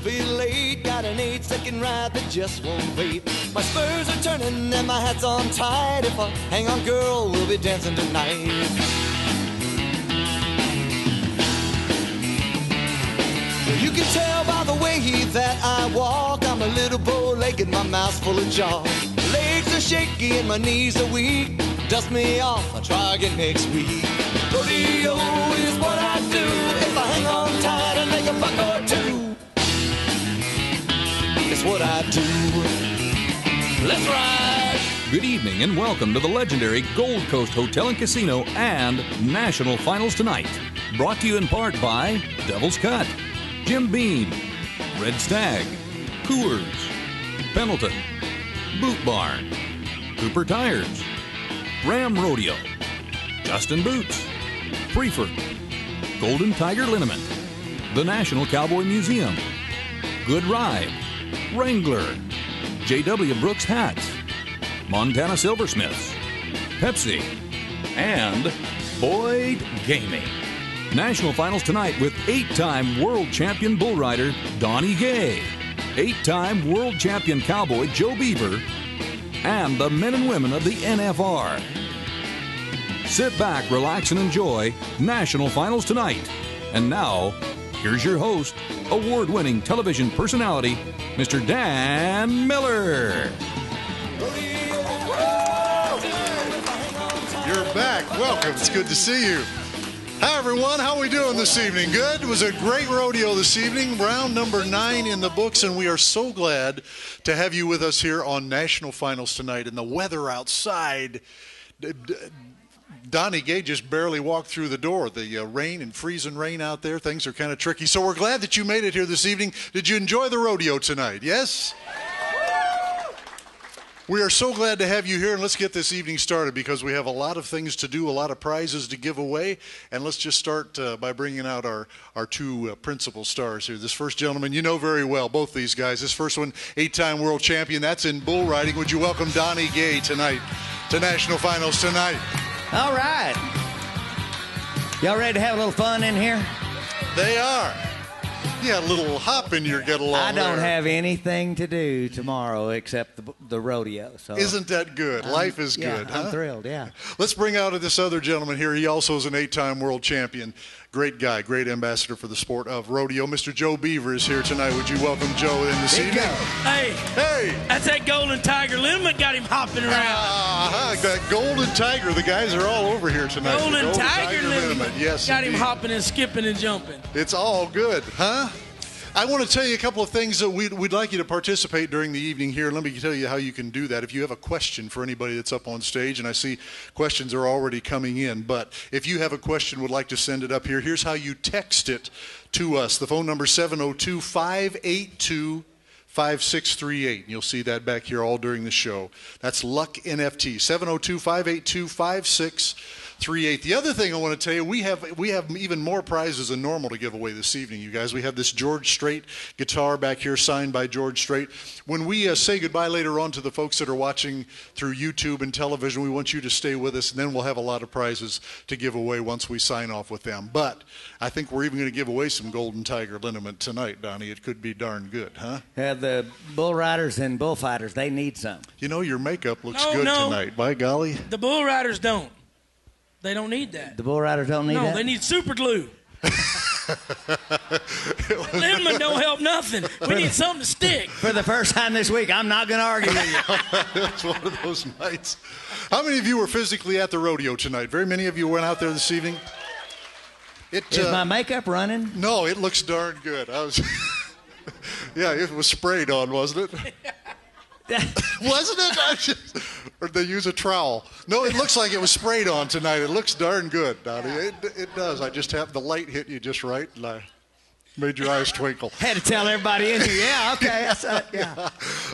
be late. Got an 8-second ride that just won't wait. My spurs are turning and my hat's on tight. If I hang on, girl, we'll be dancing tonight. You can tell by the way that I walk, I'm a little bow-legged, my mouth's full of jaw. Legs are shaky and my knees are weak. Dust me off, I'll try again next week. Rodeo is what I do. If I hang on tight and make a buck or two, it's what I do. Let's ride! Good evening and welcome to the legendary Gold Coast Hotel and Casino and National Finals Tonight. Brought to you in part by Devil's Cut, Jim Beam, Red Stag, Coors, Pendleton, Boot Barn, Cooper Tires, Ram Rodeo, Justin Boots, Prefer, Golden Tiger Liniment, the National Cowboy Museum, Good Ride, Wrangler, J.W. Brooks Hats, Montana Silversmiths, Pepsi, and Boyd Gaming. National Finals tonight with 8-time World Champion Bull Rider Donnie Gay, 8-time World Champion Cowboy Joe Beaver, and the men and women of the NFR. Sit back, relax, and enjoy National Finals tonight. And now, here's your host, award-winning television personality, Mr. Dan Miller. You're back. Welcome. It's good to see you. Hi, everyone. How are we doing this evening? Good? It was a great rodeo this evening. Round number 9 in the books, and we are so glad to have you with us here on National Finals tonight. And the weather outside, Donnie Gay just barely walked through the door. The rain and freezing rain out there, things are kind of tricky. So we're glad that you made it here this evening. Did you enjoy the rodeo tonight? Yes? We are so glad to have you here, and let's get this evening started because we have a lot of things to do, a lot of prizes to give away, and let's just start by bringing out our two principal stars here. This first gentleman, you know very well, both these guys. This first one, 8-time world champion, that's in bull riding. Would you welcome Donnie Gay tonight to National Finals tonight? All right. Y'all ready to have a little fun in here? They are. Yeah, a little hop in your get along. I don't there. have anything to do tomorrow except the rodeo. So isn't that good? Life is good. I'm huh? thrilled, yeah. Let's bring out this other gentleman here. He also is an 8-time world champion. Great guy, great ambassador for the sport of rodeo. Mr. Joe Beaver is here tonight. Would you welcome Joe in this evening? Hey, that's that Golden Tiger Liniment got him hopping around. That Golden Tiger. The guys are all over here tonight. Golden Tiger Liniment. Yes, got him indeed. hopping and skipping and jumping. It's all good, huh? I want to tell you a couple of things that we'd like you to participate during the evening here. Let me tell you how you can do that. If you have a question for anybody that's up on stage, and I see questions are already coming in, but if you have a question, would like to send it up here, here's how you text it to us. The phone number is 702-582-5638. You'll see that back here all during the show. That's Luck NFT, 702-582-5638. The other thing I want to tell you, we have even more prizes than normal to give away this evening, you guys. We have this George Strait guitar back here signed by George Strait. When we say goodbye later on to the folks that are watching through YouTube and television, we want you to stay with us, and then we'll have a lot of prizes to give away once we sign off with them. But I think we're even going to give away some Golden Tiger Liniment tonight, Donnie. It could be darn good, huh? Yeah, the bull riders and bullfighters, they need some. You know, your makeup looks good tonight. By golly. The bull riders don't. They don't need that. The bull riders don't need that? No, they need super glue. Liniment don't help nothing. We need something to stick. For the first time this week, I'm not going to argue with you. It's one of those nights. How many of you were physically at the rodeo tonight? Very many of you went out there this evening? Is my makeup running? No, it looks darn good. Yeah, it was sprayed on, wasn't it? Wasn't it? Or they use a trowel. No, it looks like it was sprayed on tonight. It looks darn good, Donnie. It does. I just have the light hit you just right, and I made your eyes twinkle. Had to tell everybody in here. Yeah, okay. Yeah.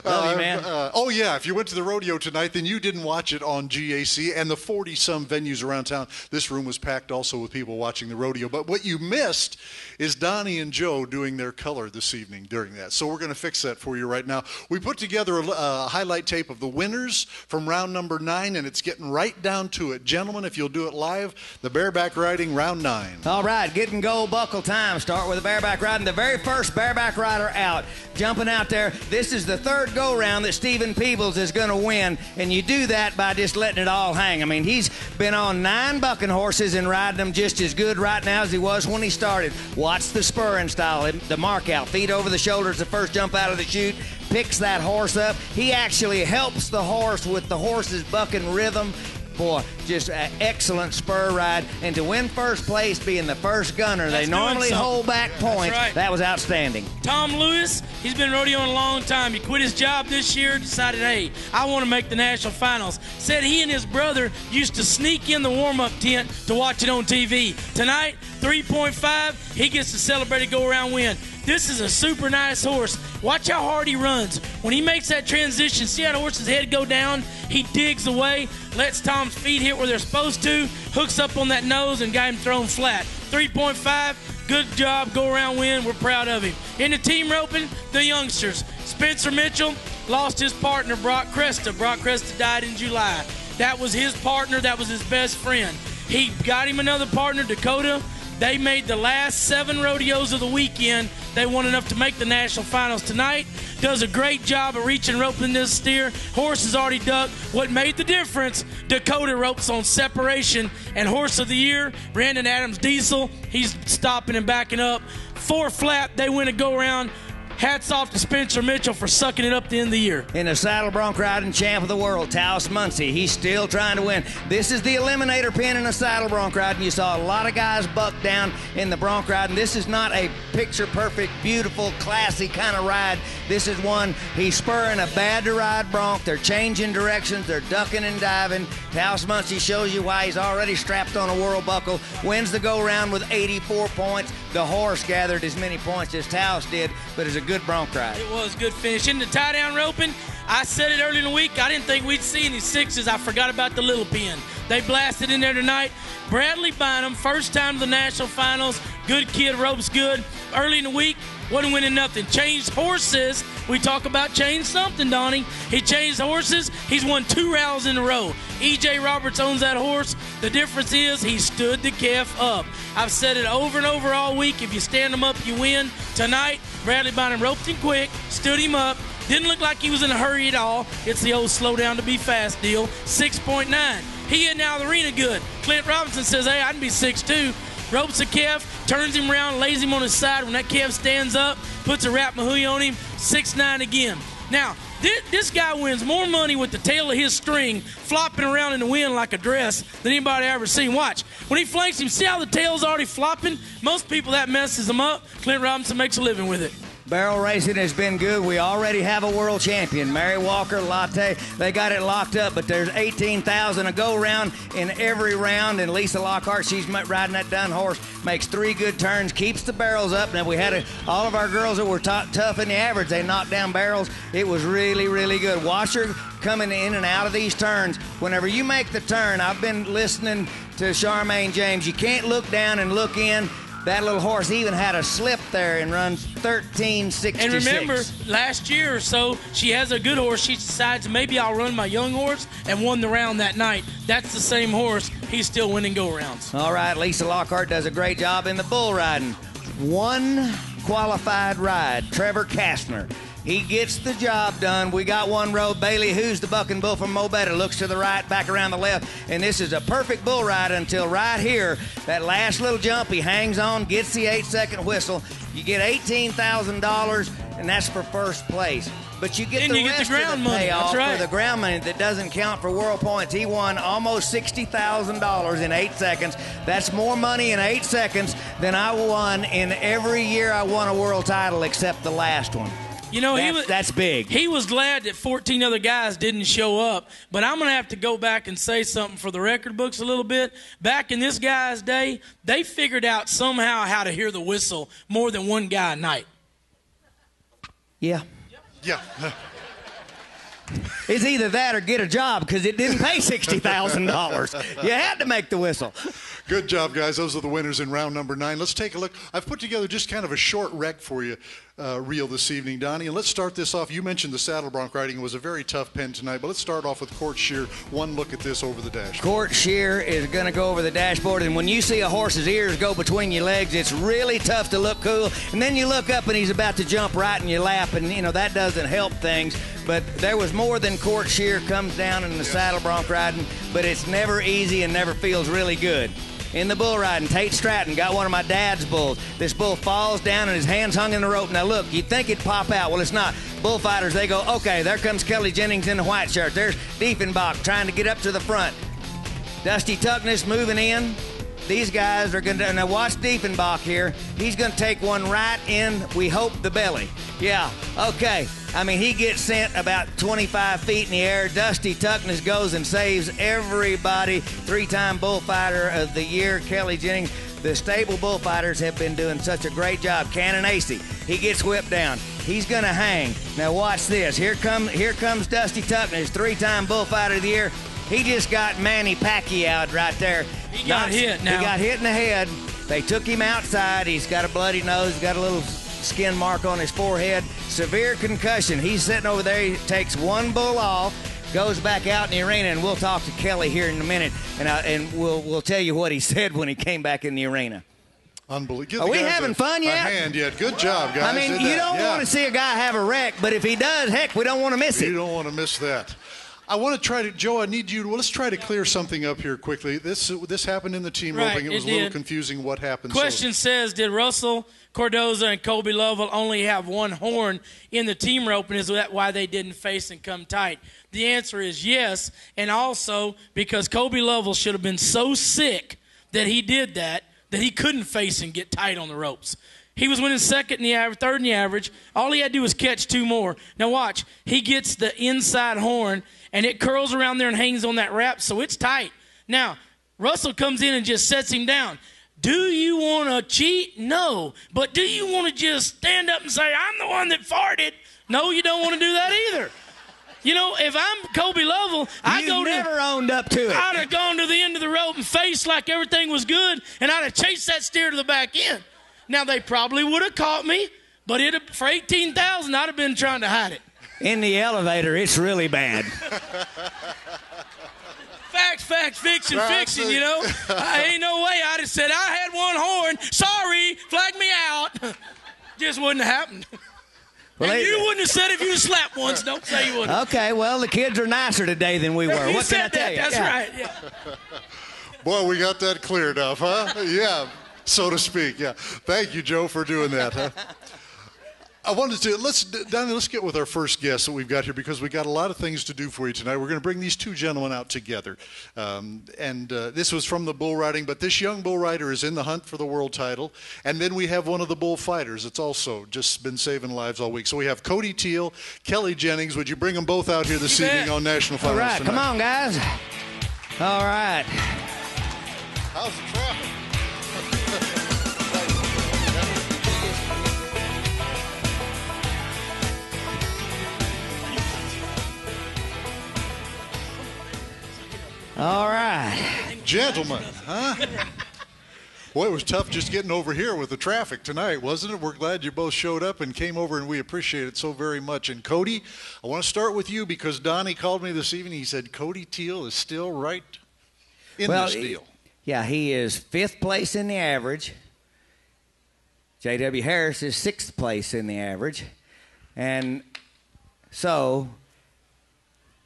Love you, man. Oh, yeah. If you went to the rodeo tonight, then you didn't watch it on GAC and the 40-some venues around town. This room was packed also with people watching the rodeo. But what you missed is Donnie and Joe doing their color this evening during that. So we're going to fix that for you right now. We put together a highlight tape of the winners from round number 9, and it's getting right down to it. Gentlemen, if you'll do it live, the bareback riding round 9. All right, getting gold buckle time. Start with the bareback bareback riding. The very first bareback rider out, jumping out there. This is the third go-round that Stephen Peebles is going to win, and you do that by just letting it all hang. I mean, he's been on 9 bucking horses and riding them just as good right now as he was when he started. Watch the spurring style, the mark out, feet over the shoulders, the first jump out of the chute, picks that horse up. He actually helps the horse with the horse's bucking rhythm. Boy, just an excellent spur ride. And to win first place, being the first gunner, they normally hold back points. Right. That was outstanding. Tom Lewis, he's been rodeoing a long time. He quit his job this year, decided, hey, I want to make the national finals. Said he and his brother used to sneak in the warm-up tent to watch it on TV. Tonight, 3.5, he gets to celebrate a go-around win. This is a super nice horse. Watch how hard he runs. When he makes that transition, see how the horse's head go down? He digs away, lets Tom's feet hit where they're supposed to, hooks up on that nose, and got him thrown flat. 3.5, good job, go-around win. We're proud of him. In the team roping, the youngsters. Spencer Mitchell lost his partner, Brock Cresta. Brock Cresta died in July. That was his partner. That was his best friend. He got him another partner, Dakota. They made the last 7 rodeos of the weekend. They won enough to make the national finals tonight. Does a great job of reaching roping this steer. Horse is already ducked. What made the difference? Dakota ropes on separation. And horse of the year, Brandon Adams Diesel. He's stopping and backing up. 4 flat. They win a go-around. Hats off to Spencer Mitchell for sucking it up the end of the year. In the saddle bronc riding champ of the world, Taos Muncie. He's still trying to win. This is the eliminator pin in a saddle bronc riding. You saw a lot of guys buck down in the bronc riding. This is not a picture-perfect, beautiful, classy kind of ride. This is one, he's spurring a bad-to-ride bronc. They're changing directions. They're ducking and diving. Taos Muncie shows you why he's already strapped on a world buckle. Wins the go-round with 84 points. The horse gathered as many points as Taos did, but it's a good bronc ride. It was a good finish. In the tie-down roping, I said it early in the week, I didn't think we'd see any 6s. I forgot about the little pin. They blasted in there tonight. Bradley Bynum, first time to the national finals. Good kid, ropes good. Early in the week, wasn't winning nothing. Changed horses. We talk about change something, Donnie. He changed horses. He's won 2 rounds in a row. E.J. Roberts owns that horse. The difference is he stood the calf up. I've said it over and over all week. If you stand him up, you win. Tonight, Bradley Bynum roped him quick, stood him up. Didn't look like he was in a hurry at all. It's the old slow down to be fast deal. 6.9. He getting out of the arena good. Clint Robinson says, hey, I can be 6'2". Ropes a calf, turns him around, lays him on his side. When that calf stands up, puts a wrap mahui on him, 6'9" again. Now, this guy wins more money with the tail of his string flopping around in the wind like a dress than anybody ever seen. Watch. When he flanks him, see how the tail's already flopping? Most people, that messes them up. Clint Robinson makes a living with it. Barrel racing has been good. We already have a world champion, Mary Walker, Latte. They got it locked up, but there's 18,000 a go-round in every round. And Lisa Lockhart, she's riding that dun horse, makes 3 good turns, keeps the barrels up. Now, we had all of our girls that were tough in the average. They knocked down barrels. It was really, really good. Watch her coming in and out of these turns. Whenever you make the turn, I've been listening to Charmaine James. You can't look down and look in. That little horse even had a slip there and runs 13.66. And remember, last year or so, she has a good horse. She decides maybe I'll run my young horse and won the round that night. That's the same horse. He's still winning go-rounds. All right, Lisa Lockhart does a great job in the bull riding. 1 qualified ride, Trevor Kastner. He gets the job done. We got one road. Bailey, who's the bucking bull from Mo Better, looks to the right, back around the left. And this is a perfect bull ride until right here, that last little jump, he hangs on, gets the 8-second whistle. You get $18,000, and that's for first place. But you get the rest of the payoff for the ground money that doesn't count for world points. He won almost $60,000 in 8 seconds. That's more money in 8 seconds than I won in every year I won a world title except the last one. You know, that's big. He was glad that 14 other guys didn't show up, but I'm going to have to go back and say something for the record books a little bit. Back in this guy's day, they figured out somehow how to hear the whistle more than one guy a night. Yeah. Yeah. It's either that or get a job because it didn't pay $60,000. You had to make the whistle. Good job, guys. Those are the winners in round number 9. Let's take a look. I've put together just kind of a short rec for you. reel this evening, Donnie. And let's start this off. You mentioned the saddle bronc riding was a very tough pen tonight, but let's start off with Court Shear. One look at this over the dashboard. Court Shear is going to go over the dashboard, and when you see a horse's ears go between your legs, it's really tough to look cool. And then you look up and he's about to jump right in your lap, and that doesn't help things. But there was more than Court Shear comes down in the saddle bronc riding, but it's never easy and never feels really good. In the bull riding, Tate Stratton got one of my dad's bulls. This bull falls down and his hand's hung in the rope. Now look, you'd think it'd pop out. Well, it's not. Bullfighters, they go, okay, there comes Kelly Jennings in the white shirt. There's Diefenbach trying to get up to the front. Dusty Tuckness moving in. These guys are going to, now watch Diefenbach here. He's going to take one right in, we hope, the belly. Yeah, okay. I mean, he gets sent about 25 feet in the air. Dusty Tuckness goes and saves everybody. 3-time bullfighter of the year, Kelly Jennings. The stable bullfighters have been doing such a great job. Cannon AC, he gets whipped down. He's going to hang. Now watch this. Here comes Dusty Tuckness, 3-time bullfighter of the year. He just got Manny Pacquiao right there. He got hit now. He got hit in the head. They took him outside. He's got a bloody nose. He's got a little skin mark on his forehead. Severe concussion. He's sitting over there. He takes one bull off, goes back out in the arena, and we'll talk to Kelly here in a minute, and we'll tell you what he said when he came back in the arena. Unbelievable. Are we having fun yet? A hand yet. Good job, guys. I mean, you don't want to see a guy have a wreck, but if he does, heck, we don't want to miss it. You don't want to miss that. I want to try to, Joe, I need you to, let's try to clear something up here quickly. This happened in the team roping. It was a little confusing what happened. Question says, did Russell Cardoza and Kobe Lovell only have one horn in the team roping? Is that why they didn't face and come tight? The answer is yes, and also because Kobe Lovell should have been so sick that he did that he couldn't face and get tight on the ropes. He was winning second in the average, third in the average. All he had to do was catch 2 more. Now watch. He gets the inside horn, and it curls around there and hangs on that wrap, so it's tight. Now, Russell comes in and just sets him down. Do you want to cheat? No. But do you want to just stand up and say, I'm the one that farted? No, you don't want to do that either. You know, if I'm Kobe Lovell, never owned up to it. I'd have gone to the end of the rope and faced like everything was good, and I'd have chased that steer to the back end. Now, they probably would have caught me, but for $18,000, I'd have been trying to hide it. In the elevator, it's really bad. Facts, fiction, you know. Ain't no way I'd have said, I had one horn. Sorry, flag me out. Just wouldn't have happened. Well, and you wouldn't have said if you slapped once. Don't say you wouldn't. Okay, well, the kids are nicer today than we were. What can I tell you? That's right, yeah. Boy, we got that cleared up, huh? Yeah. So to speak, yeah. Thank you, Joe, for doing that. Huh? I wanted to, let's get with our first guest that we've got here because we got a lot of things to do for you tonight. We're going to bring these 2 gentlemen out together. This was from the bull riding, but this young bull rider is in the hunt for the world title. And then we have one of the bull fighters that's also just been saving lives all week. So we have Cody Teel, Kelly Jennings. Would you bring them both out here this evening on National Finals tonight? All right, come on, guys. All right. How's the traffic? All right. Gentlemen, huh? Boy, it was tough just getting over here with the traffic tonight, wasn't it? We're glad you both showed up and came over, and we appreciate it so very much. And Cody, I want to start with you because Donnie called me this evening. He said Cody Teel is still right in this deal. Yeah, he is 5th place in the average. J.W. Harris is 6th place in the average. And so,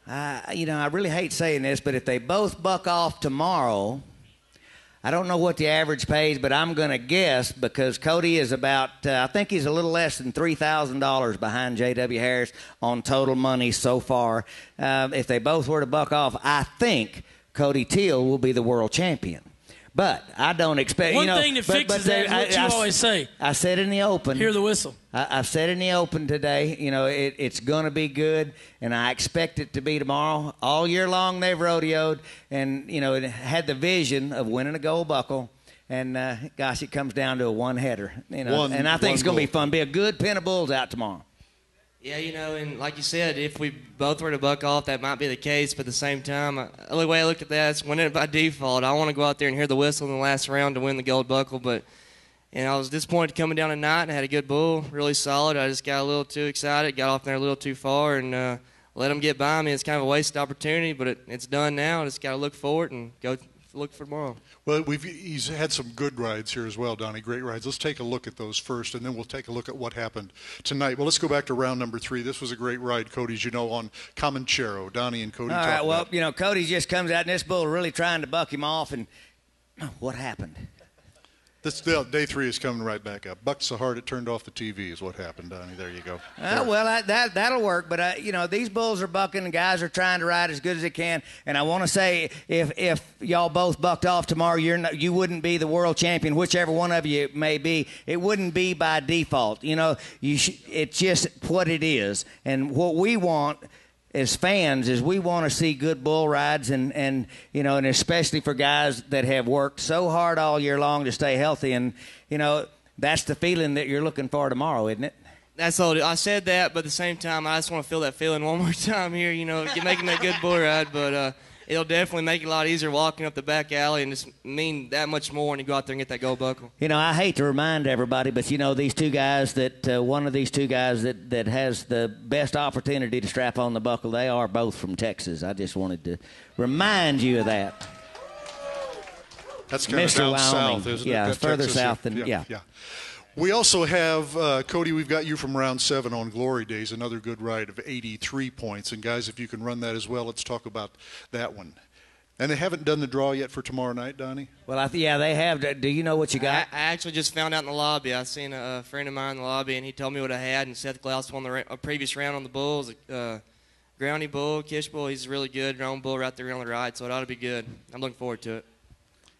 I really hate saying this, but if they both buck off tomorrow, I don't know what the average pays, but I'm going to guess because Cody is about, I think he's a little less than $3,000 behind J.W. Harris on total money so far. If they both were to buck off, I think Cody Teel will be the world champion. But I don't expect, One thing that fixes that is what you always say. I said in the open. Hear the whistle. I've said in the open today, it's going to be good, and I expect it to be tomorrow. All year long they've rodeoed, and, it had the vision of winning a gold buckle. And, gosh, it comes down to a one-header. And I think it's going to be fun. Be a good pen of bulls out tomorrow. Yeah, and like you said, if we both were to buck off, that might be the case. But at the same time, the only way I look at that is winning it by default. I want to go out there and hear the whistle in the last round to win the gold buckle. But And I was disappointed coming down tonight and had a good bull, really solid. I just got a little too excited, got off there a little too far, and let them get by me. It's kind of a wasted opportunity, but it's done now. I just got to look forward and go look for tomorrow. Well, he's had some good rides here as well, Donnie, great rides. Let's take a look at those first, and then we'll take a look at what happened tonight. Well, let's go back to round number 3. This was a great ride, Cody, as you know, on Comanchero. Donnie and Cody. All right, well, you know, Cody just comes out, and this bull really trying to buck him off, and what happened? Day 3 is coming right back up. Bucked so hard it turned off the TV is what happened, Donnie. There you go. Well, that'll work. But, you know, these bulls are bucking, and guys are trying to ride as good as they can. And I want to say, if y'all both bucked off tomorrow, you wouldn't be the world champion, whichever one of you may be. It wouldn't be by default. You know, it's just what it is. And what we want as fans is we want to see good bull rides, and you know, and especially for guys that have worked so hard all year long to stay healthy, and you know, that's the feeling that you're looking for tomorrow, isn't it? That's all. I said that, but at the same time, I just want to feel that feeling one more time here. You know, making that good bull ride, but it'll definitely make it a lot easier walking up the back alley, and just mean that much more when you go out there and get that gold buckle. You know, I hate to remind everybody, but you know, these two guys one of these two guys that has the best opportunity to strap on the buckle, they are both from Texas. I just wanted to remind you of that. That's kind of down south, isn't it? Yeah, further Texas, south than, yeah. We also have, Cody, we've got you from round 7 on Glory Days, another good ride of 83 points. And, guys, if you can run that as well, let's talk about that one. And they haven't done the draw yet for tomorrow night, Donnie? Well, yeah, they have. Do you know what you got? I actually just found out in the lobby. I seen a friend of mine in the lobby, and he told me what I had. And Seth Klaus won a previous round on the bulls. Groundy bull, Kish bull. He's really good. Roan bull right there on the right, so it ought to be good. I'm looking forward to it.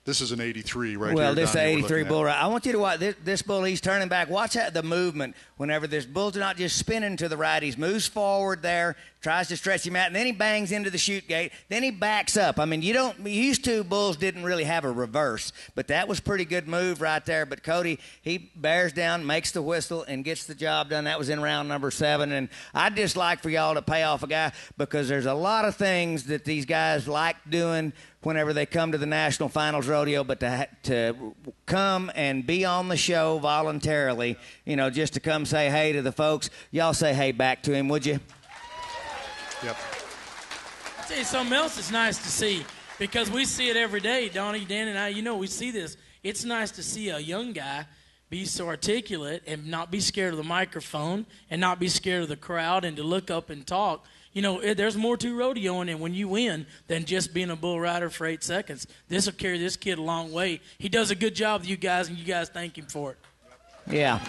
This is an 83 right here. Well, this is an 83 bull right. ride. I want you to watch this bull. He's turning back. Watch the movement. Whenever this bull's not just spinning to the right, he moves forward there, tries to stretch him out, and then he bangs into the chute gate. Then he backs up. I mean, used to bulls didn't really have a reverse, but that was a pretty good move right there. But Cody, he bears down, makes the whistle, and gets the job done. That was in round number 7. And I'd just like for y'all to pay off a guy, because there's a lot of things that these guys like doing whenever they come to the National Finals Rodeo, but to come and be on the show voluntarily, you know, just to come say hey to the folks. Y'all say hey back to him, would you? Yep. I'll tell you something else that's nice to see, because we see it every day, Donnie, Dan, and I, you know, we see this. It's nice to see a young guy be so articulate and not be scared of the microphone and not be scared of the crowd and to look up and talk. You know, there's more to rodeoing, and when you win, than just being a bull rider for 8 seconds. This will carry this kid a long way. He does a good job with you guys, and you guys thank him for it. Yeah.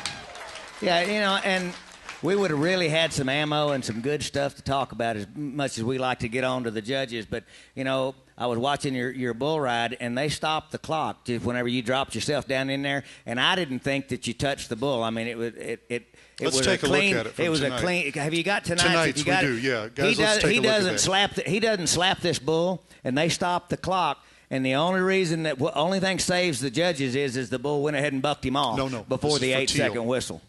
Yeah, you know, and we would have really had some ammo and some good stuff to talk about, as much as we like to get on to the judges. But, you know, I was watching your bull ride, and they stopped the clock just whenever you dropped yourself down in there, and I didn't think that you touched the bull. I mean, Let's take a look at it from It was tonight. a clean. Have you got tonight's? Tonight's we do, yeah. Guys, let's take a look at that. He doesn't slap this bull, and they stopped the clock. And the only reason only thing saves the judges is the bull went ahead and bucked him off. Before the 8-second whistle.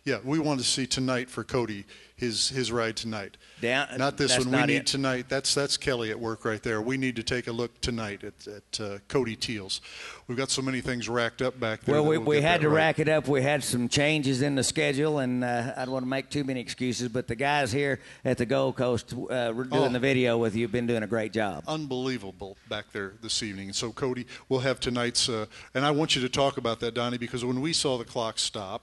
Yeah, we want to see tonight for Cody his ride tonight. Not this one. We need tonight. That's Kelly at work right there. We need to take a look tonight at Cody Teel's. We've got so many things racked up back there. Well, we had to rack it up. We had some changes in the schedule, and I don't want to make too many excuses, but the guys here at the Gold Coast doing the video with you have been doing a great job. Unbelievable back there this evening. And so, Cody, we'll have tonight's and I want you to talk about that, Donnie, because when we saw the clock stop,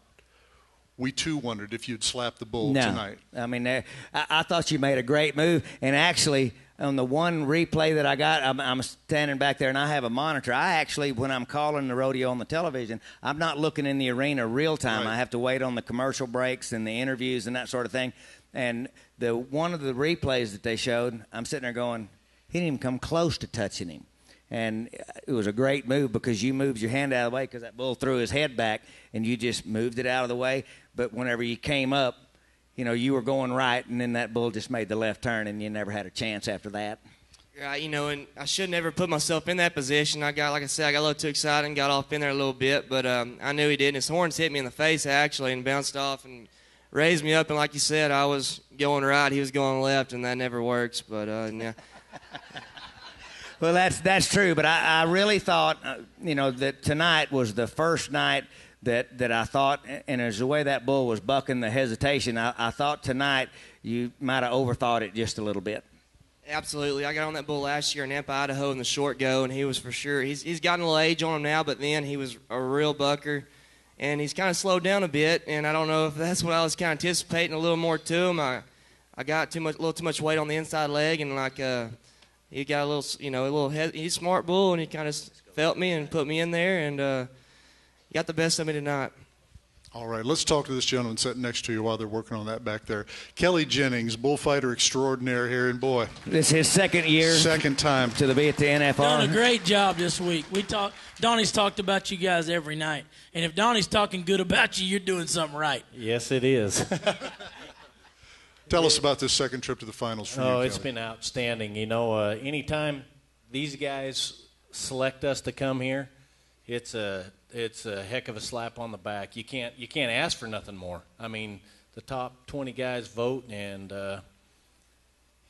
we, too, wondered if you'd slap the bull tonight. I mean, I thought you made a great move. And actually, on the one replay that I got, I'm standing back there, and I have a monitor. I actually, when I'm calling the rodeo on the television, I'm not looking in the arena real time. Right. I have to wait on the commercial breaks and the interviews and that sort of thing. And one of the replays that they showed, I'm sitting there going, he didn't even come close to touching him. And it was a great move because you moved your hand out of the way because that bull threw his head back, and you just moved it out of the way. But whenever you came up, you know, you were going right, and then that bull just made the left turn, and you never had a chance after that. Right, you know, and I should never put myself in that position. Like I said, I got a little too excited and got off in there a little bit, but I knew he did. And his horns hit me in the face, actually, and bounced off and raised me up. And like you said, I was going right, he was going left, and that never works. But, yeah. Well, that's true, but I really thought, that tonight was the first night that I thought, and as the way that bull was bucking the hesitation, I thought tonight you might have overthought it just a little bit. Absolutely. I got on that bull last year in Nampa, Idaho in the short go, and he was for sure. He's gotten a little age on him now, but then he was a real bucker, and he's kind of slowed down a bit, and I don't know if that's what I was kind of anticipating, a little more to him. I got a little too much weight on the inside leg, and he got a little, he's a smart bull, and he kind of felt me and put me in there, and he got the best of me tonight. All right, let's talk to this gentleman sitting next to you while they're working on that back there. Kelly Jennings, bullfighter extraordinaire here, and boy. This is his second year. Second time. To be at the NFR. Done a great job this week. Donnie's talked about you guys every night. And if Donnie's talking good about you, you're doing something right. Yes, it is. Tell us about this second trip to the finals for you, Oh, it's Kelly. been outstanding. Anytime these guys select us to come here, it's a heck of a slap on the back. You can't ask for nothing more. I mean, the top 20 guys vote, and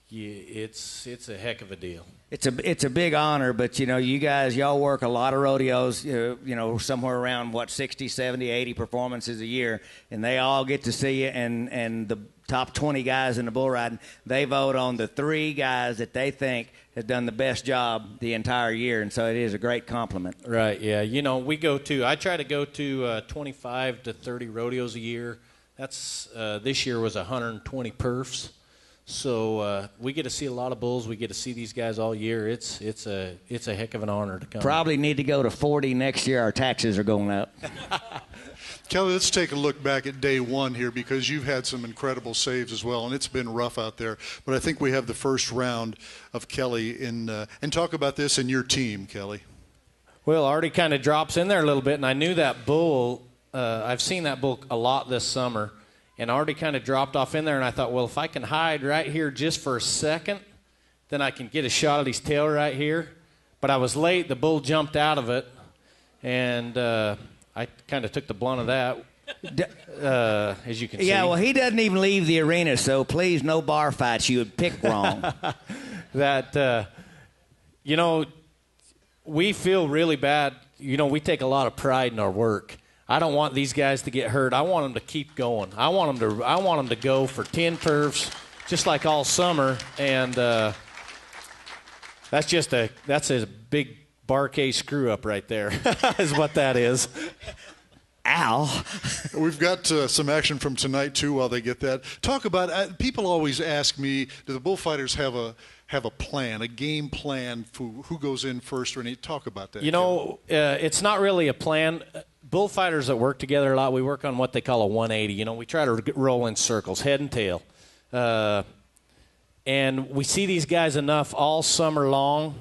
it's a heck of a deal. It's a big honor, but you guys, y'all work a lot of rodeos, somewhere around 60, 70, 80 performances a year, and they all get to see you, and the top 20 guys in the bull riding, they vote on the 3 guys that they think have done the best job the entire year, and so it is a great compliment. Right, yeah. I try to go to 25 to 30 rodeos a year. That's this year was 120 perfs. So we get to see a lot of bulls. We get to see these guys all year. It's a heck of an honor to come. Probably need to go to 40 next year. Our taxes are going up. Kelly, let's take a look back at day one here, because you've had some incredible saves as well, and it's been rough out there. But I think we have the first round of Kelly and talk about this and your team, Kelly. Well, Artie kind of drops in there a little bit, and I knew that bull. I've seen that bull a lot this summer, and Artie kind of dropped off in there, and I thought, well, if I can hide right here just for a second, then I can get a shot at his tail right here. But I was late. The bull jumped out of it, and I kind of took the blunt of that, as you can see. Yeah, well, he doesn't even leave the arena, so please, no bar fights. You would pick wrong. We feel really bad. We take a lot of pride in our work. I don't want these guys to get hurt. I want them to keep going. I want them to go for 10 perfs, just like all summer, and that's a big bar case screw up right there, is what that is. Ow. We've got some action from tonight too. While they get that, talk about. People always ask me, do the bullfighters have a plan, a game plan for who goes in first, or any talk about that? It's not really a plan. Bullfighters that work together a lot, we work on what they call a 180. We try to roll in circles, head and tail, and we see these guys enough all summer long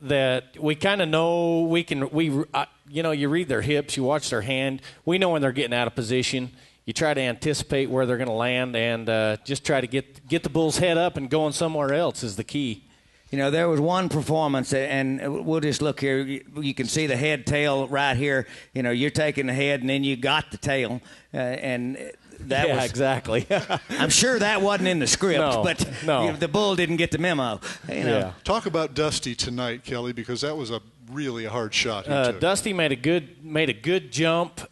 that we kind of know you read their hips, you watch their hand. We know when they're getting out of position. You try to anticipate where they're going to land, and just try to get the bull's head up and going somewhere else is the key. There was one performance, and we'll just look here. You can see the head tail right here. You're taking the head, and then you got the tail, and that was exactly. I'm sure that wasn't in the script, but no. The bull didn't get the memo. Yeah. Talk about Dusty tonight, Kelly, because that was really a hard shot. Dusty made a good jump.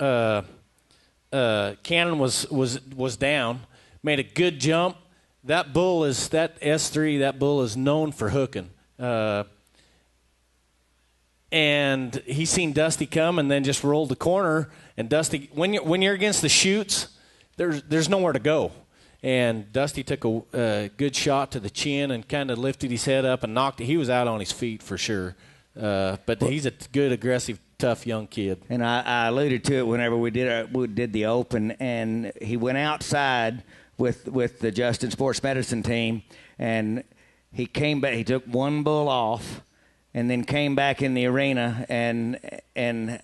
Cannon was down, made a good jump. That S3. That bull is known for hooking. And he seen Dusty come and then just rolled the corner. And Dusty, when you're against the chutes, there's nowhere to go. And Dusty took a good shot to the chin and kind of lifted his head up and knocked it. He was out on his feet for sure. But he's a good, aggressive, tough young kid. And I alluded to it whenever we did the Open, and he went outside with the Justin Sports Medicine team, and he came back. He took one bull off, and then came back in the arena. And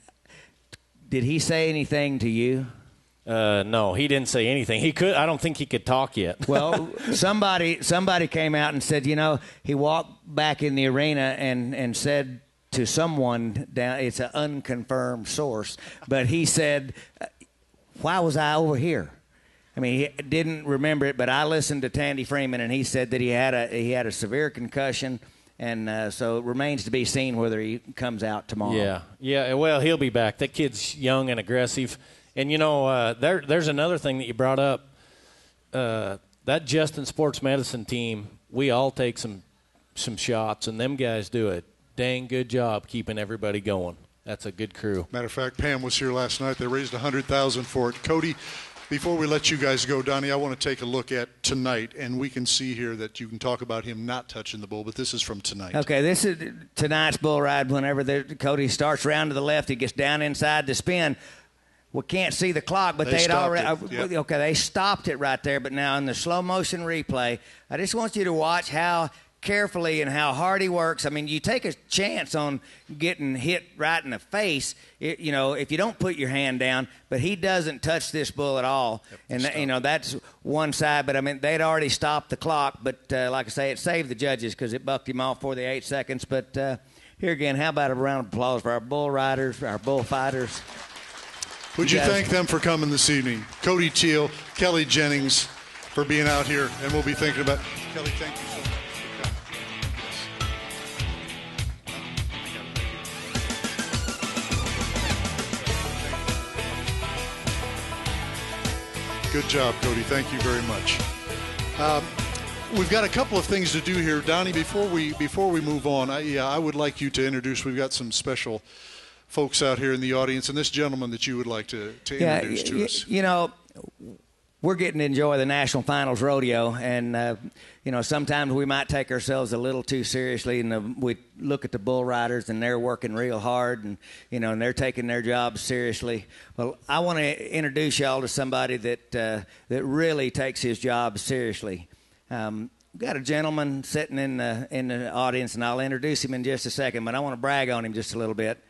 did he say anything to you? No, he didn't say anything. I don't think he could talk yet. Well, somebody came out and said, he walked back in the arena and said to someone down. It's an unconfirmed source, but he said, "Why was I over here?" I mean, he didn't remember it, but I listened to Tandy Freeman, and he said that he had a severe concussion, And so it remains to be seen whether he comes out tomorrow. Yeah. Well, he'll be back. That kid's young and aggressive. And, there's another thing that you brought up. That Justin Sports Medicine team, we all take some shots, and them guys do a dang good job keeping everybody going. That's a good crew. Matter of fact, Pam was here last night. They raised $100,000 for it. Cody, before we let you guys go, Donnie, I want to take a look at tonight, and we can see here that you can talk about him not touching the bull, but this is from tonight. Okay, this is tonight's bull ride. Whenever Cody starts round to the left, he gets down inside to spin. We can't see the clock, but they'd already. Yep. Okay, they stopped it right there. But now in the slow motion replay, I just want you to watch how carefully and how hard he works. I mean, you take a chance on getting hit right in the face, if you don't put your hand down, but he doesn't touch this bull at all. Yep, and, that's one side. But, I mean, they'd already stopped the clock. But, like I say, it saved the judges because it bucked him off for the 8 seconds. But here again, how about a round of applause for our bull riders, our bull fighters? Would you thank them for coming this evening? Cody Teel, Kelly Jennings for being out here, and we'll be thinking about Kelly, thank you so much. Good job, Cody. Thank you very much. We've got a couple of things to do here, Donnie. Before we move on, I would like you to introduce. We've got some special folks out here in the audience, and this gentleman that you would like to introduce to us. We're getting to enjoy the National Finals Rodeo, and sometimes we might take ourselves a little too seriously, and we look at the bull riders, and they're working real hard, and and they're taking their jobs seriously. Well, I want to introduce y'all to somebody that really takes his job seriously. We've got a gentleman sitting in the audience, and I'll introduce him in just a second, but I want to brag on him just a little bit.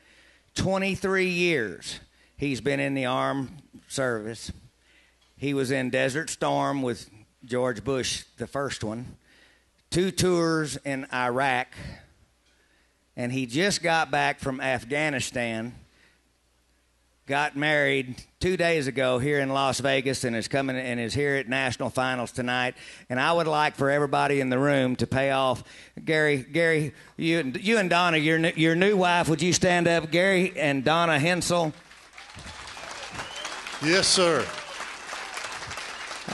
23 years he's been in the armed service. He was in Desert Storm with George Bush, the first one, 2 tours in Iraq, and he just got back from Afghanistan, got married 2 days ago here in Las Vegas, and is here at National Finals tonight. And I would like for everybody in the room to pay off. Gary, you and Donna, your new wife, would you stand up? Gary and Donna Hensel. Yes, sir.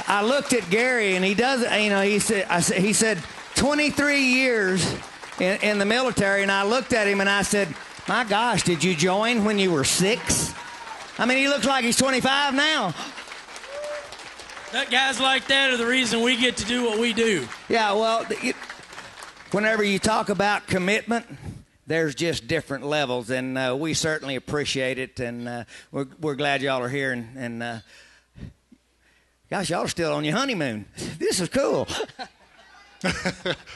I looked at Gary, and he does. He said 23 years in the military, and I looked at him and I said, "My gosh, did you join when you were 6?" I mean, he looks like he's 25 now. That guys like that are the reason we get to do what we do. Yeah, well, whenever you talk about commitment, there's just different levels, and we certainly appreciate it, and we're glad y'all are here, and gosh, y'all are still on your honeymoon. This is cool.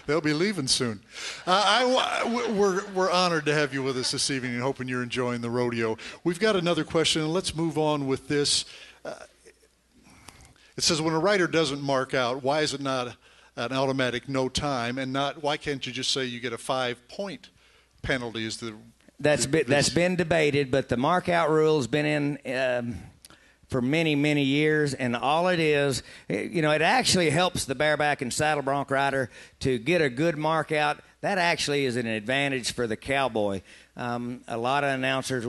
They'll be leaving soon. We're honored to have you with us this evening and hoping you're enjoying the rodeo. We've got another question, and let's move on with this. It says, when a rider doesn't mark out, why is it not an automatic no time, and why can't you just say you get a 5-point penalty? That's been debated, but the mark out rule has been in for many, many years, and all it is, it actually helps the bareback and saddle bronc rider to get a good mark out. That actually is an advantage for the cowboy. A lot of announcers,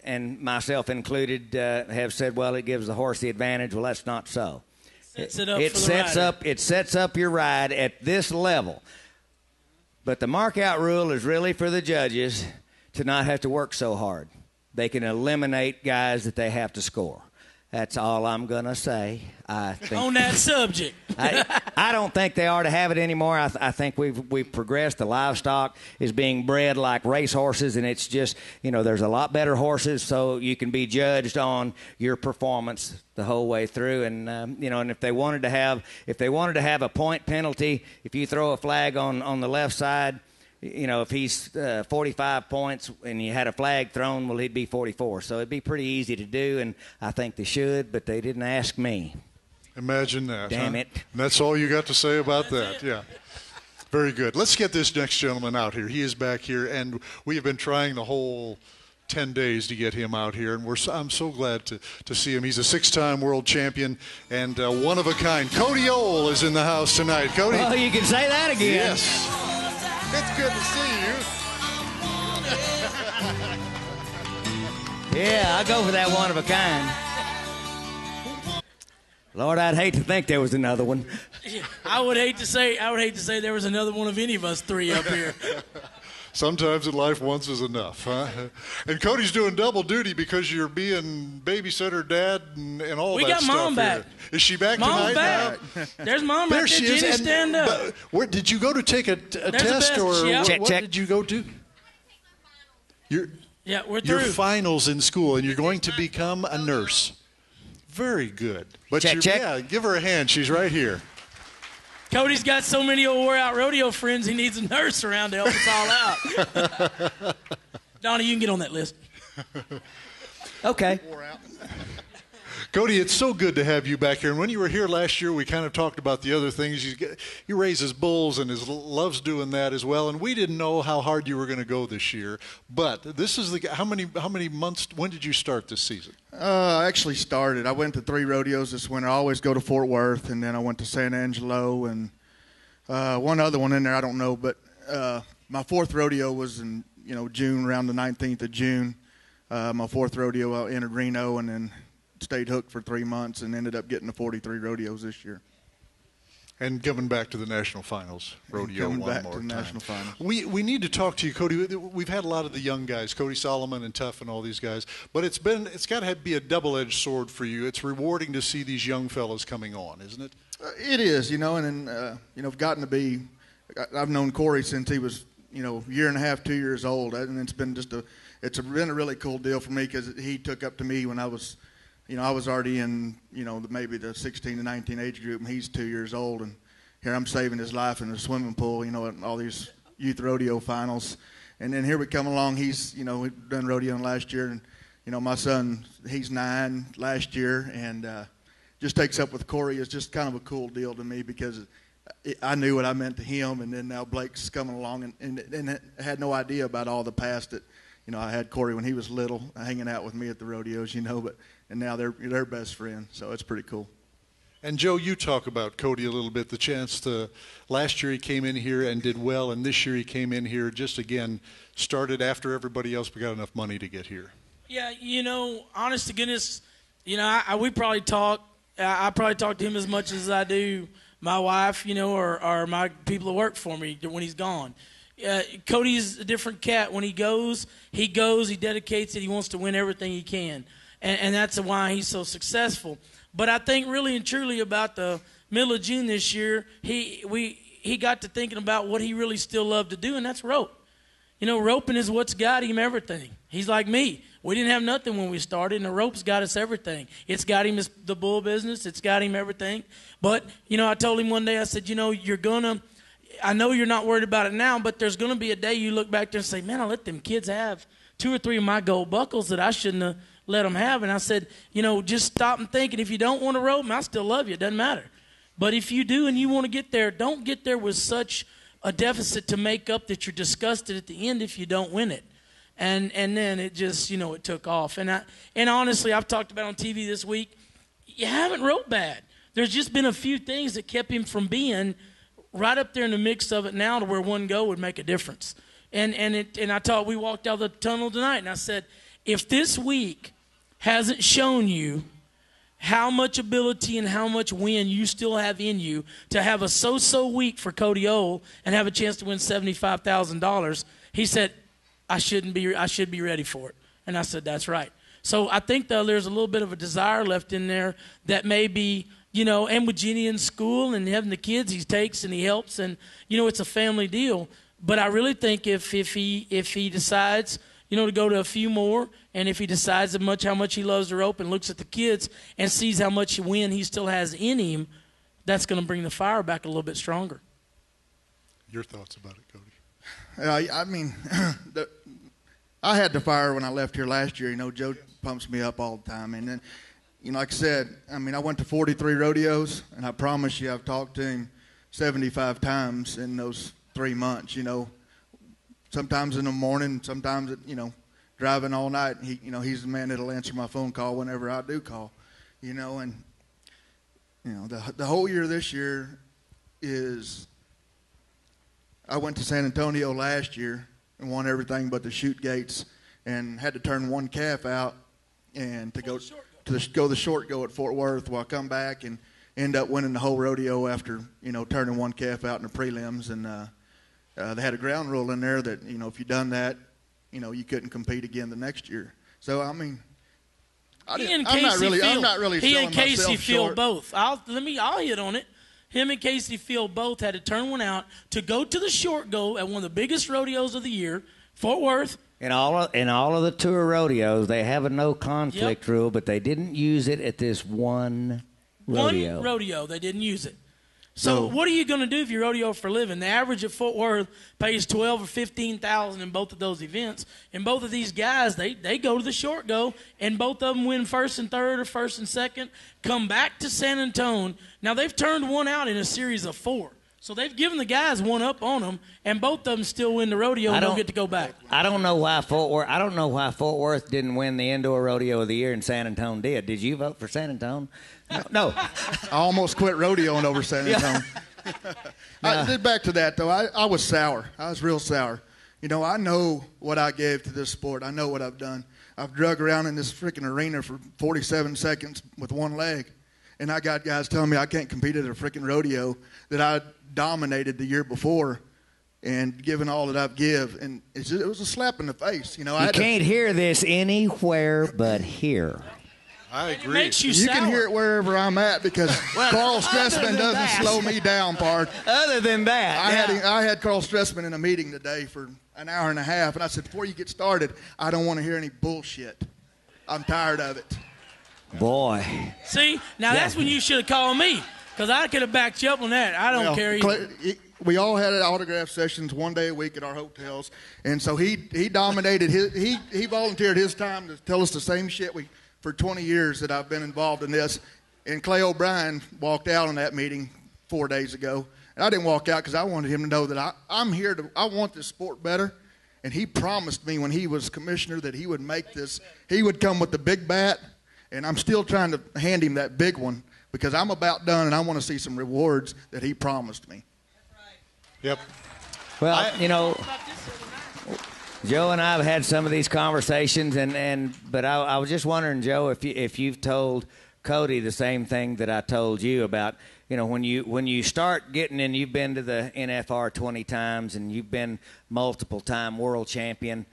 and myself included, have said, well, it gives the horse the advantage. Well, that's not so. It sets up your ride at this level. But the mark out rule is really for the judges to not have to work so hard. They can eliminate guys that they have to score. That's all I'm going to say. I think, on that subject. I don't think they are to have it anymore. I think we've progressed. The livestock is being bred like race horses, and it's just, there's a lot better horses, so you can be judged on your performance the whole way through. And, and if they wanted to have a point penalty, if you throw a flag on the left side, if he's 45 points and you had a flag thrown, well, he'd be 44. So it'd be pretty easy to do, and I think they should, but they didn't ask me. Imagine that. Damn huh? it. And that's all you got to say about that. Yeah. Very good. Let's get this next gentleman out here. He is back here, and we have been trying the whole 10 days to get him out here, and I'm so glad to see him. He's a 6-time world champion and one of a kind. Cody Ohl is in the house tonight. Cody. Oh, you can say that again. Yes. It's good to see you. Yeah, I'll go for that one of a kind. Lord, I'd hate to think there was another one. I would hate to say there was another one of any of us three up here. Sometimes in life, once is enough, huh? And Cody's doing double duty because you're being babysitter, dad, and all we that stuff. We got Mom back. Here. Is she back Mom's tonight? Back. There's Mom there right she there. is. Jenny, stand up. Where did you go to take a test, or yep. what did you go to? We're through. Your finals in school, and you're going to become a nurse. Very good. But check. Yeah, give her a hand. She's right here. Cody's got so many old wore-out rodeo friends, he needs a nurse around to help us all out. Donnie, you can get on that list. Okay. Cody, it's so good to have you back here. And when you were here last year, we kind of talked about the other things. He raises bulls and loves doing that as well. And we didn't know how hard you were going to go this year. But this is how many months? When did you start this season? I actually started. I went to 3 rodeos this winter. I always go to Fort Worth, and then I went to San Angelo, and one other one in there I don't know. But my 4th rodeo was in June, around the 19th of June. My 4th rodeo, I entered Reno, and then stayed hooked for 3 months, and ended up getting to 43 rodeos this year. And coming back to the national finals rodeo one more time. Coming back to the national finals. We need to talk to you, Cody. We've had a lot of the young guys, Cody Solomon and Tuff and all these guys, but it's got to be a double-edged sword for you. It's rewarding to see these young fellas coming on, isn't it? It is, and then I've gotten to be. I've known Corey since he was year and a half, 2 years old, and it's been been a really cool deal for me because he took up to me when I was. I was already in, maybe the 16 to 19 age group, and he's 2 years old, and here I'm saving his life in the swimming pool, at all these youth rodeo finals. And then here we come along. He's, we've done rodeoing last year, and, my son, he's 9 last year, and just takes up with Corey is just kind of a cool deal to me because I knew what I meant to him, and then now Blake's coming along and had no idea about all the past that, I had Corey when he was little, hanging out with me at the rodeos, and now they're best friends, so it's pretty cool. And Joe, you talk about Cody a little bit. The chance to last year he came in here and did well, and this year he came in here just again started after everybody else got enough money to get here. Yeah, honest to goodness, we probably talk. I probably talk to him as much as I do my wife, or my people that work for me when he's gone. Cody's a different cat. When he goes, he dedicates it. He wants to win everything he can. And that's why he's so successful. But I think really and truly about the middle of June this year, he got to thinking about what he really still loved to do, and that's rope. Roping is what's got him everything. He's like me. We didn't have nothing when we started, and the rope's got us everything. It's got him the bull business. It's got him everything. But, I told him one day, I said, I know you're not worried about it now, but there's going to be a day you look back there and say, man, I let them kids have 2 or 3 of my gold buckles that I shouldn't have let them have. And I said, just stop and think. And if you don't want to rope, I still love you. It doesn't matter. But if you do and you want to get there, don't get there with such a deficit to make up that you're disgusted at the end if you don't win it. And then it just, it took off. And honestly, I've talked about on TV this week, you haven't roped bad. There's just been a few things that kept him from being right up there in the mix of it now to where one go would make a difference. And we walked out of the tunnel tonight, and I said, if this week hasn't shown you how much ability and how much win you still have in you to have a so-so week for Cody Ohl and have a chance to win $75,000, he said, I should be ready for it. And I said, that's right. So I think there's a little bit of a desire left in there that maybe, and with Jenny in school and having the kids, he takes and he helps, and, it's a family deal. But I really think if he decides, to go to a few more, and if he decides how much he loves the rope and looks at the kids and sees how much win he still has in him, that's going to bring the fire back a little bit stronger. Your thoughts about it, Cody? I had the fire when I left here last year. Joe pumps me up all the time. And then, like I said, I went to 43 rodeos, and I promise you I've talked to him 75 times in those 3 months, Sometimes in the morning, sometimes, driving all night. He's the man that'll answer my phone call whenever I do call, and, the whole year this year is I went to San Antonio last year and won everything but the chute gates, and had to turn one calf out and to go the short go at Fort Worth. Well, I come back and end up winning the whole rodeo after turning one calf out in the prelims, and they had a ground rule in there that if you done that, you couldn't compete again the next year. So I mean, I'm not really. He and Casey feel short. both. I'll hit on it. Him and Casey Field both had to turn one out to go to the short go at one of the biggest rodeos of the year, Fort Worth. In all of the tour rodeos, they have a no conflict rule, but they didn't use it at this one rodeo. One rodeo, they didn't use it. So what are you going to do if you rodeo for a living? The average at Fort Worth pays $12,000 or $15,000 in both of those events. And both of these guys, they go to the short go, and both of them win first and third or first and second, come back to San Antonio. Now, they've turned one out in a series of 4. So they've given the guys one up on them, and both of them still win the rodeo and don't get to go back. I don't know why Fort Worth didn't win the indoor rodeo of the year and San Antonio did. Did you vote for San Antonio? No. I almost quit rodeoing over San Antonio. Back to that, though. I was sour. I was real sour. I know what I gave to this sport. I know what I've done. I've drug around in this freaking arena for 47 seconds with one leg. And I got guys telling me I can't compete at a freaking rodeo that I dominated the year before, and given all that I've give. And it was a slap in the face. You can't hear this anywhere but here. I agree. It makes you can hear it wherever I'm at, because Carl Stressman doesn't slow me down, Bart. Other than that. I had Carl Stressman in a meeting today for an hour and a half, and I said, before you get started, I don't want to hear any bullshit. I'm tired of it. Boy. See, now that's when you should have called me, because I could have backed you up on that. I don't care either. We all had autograph sessions one day a week at our hotels, and so he dominated. He volunteered his time to tell us the same shit for 20 years that I've been involved in this. And Clay O'Brien walked out on that meeting 4 days ago. And I didn't walk out because I wanted him to know that I'm here I want this sport better. And he promised me when he was commissioner that he would make this, he would come with the big bat. And I'm still trying to hand him that big one, because I'm about done and I want to see some rewards that he promised me. Yep. Well, Joe and I have had some of these conversations, but I was just wondering, Joe, if you've told Cody the same thing that I told you about, when you start getting in, you've been to the NFR 20 times and you've been multiple-time world champion,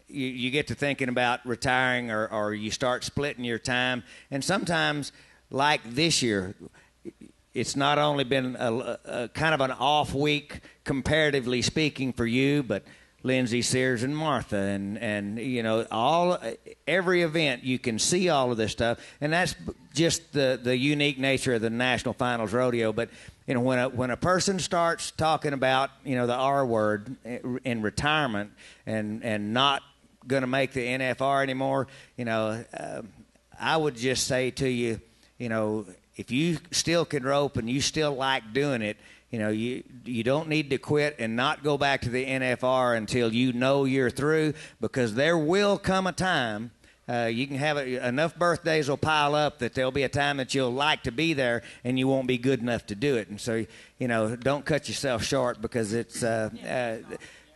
you get to thinking about retiring, or you start splitting your time. And sometimes, like this year, it's not only been a kind of an off week, comparatively speaking, for you, but Lindsay, Sears, and Martha, and every event you can see all of this stuff, and that's just the unique nature of the National Finals Rodeo. But when a person starts talking about the R word in retirement and not going to make the NFR anymore, I would just say to you, if you still can rope and you still like doing it, you don't need to quit and not go back to the NFR until you're through, because there will come a time you can have enough birthdays will pile up that there'll be a time that you'll like to be there and you won't be good enough to do it. And so, don't cut yourself short, because it's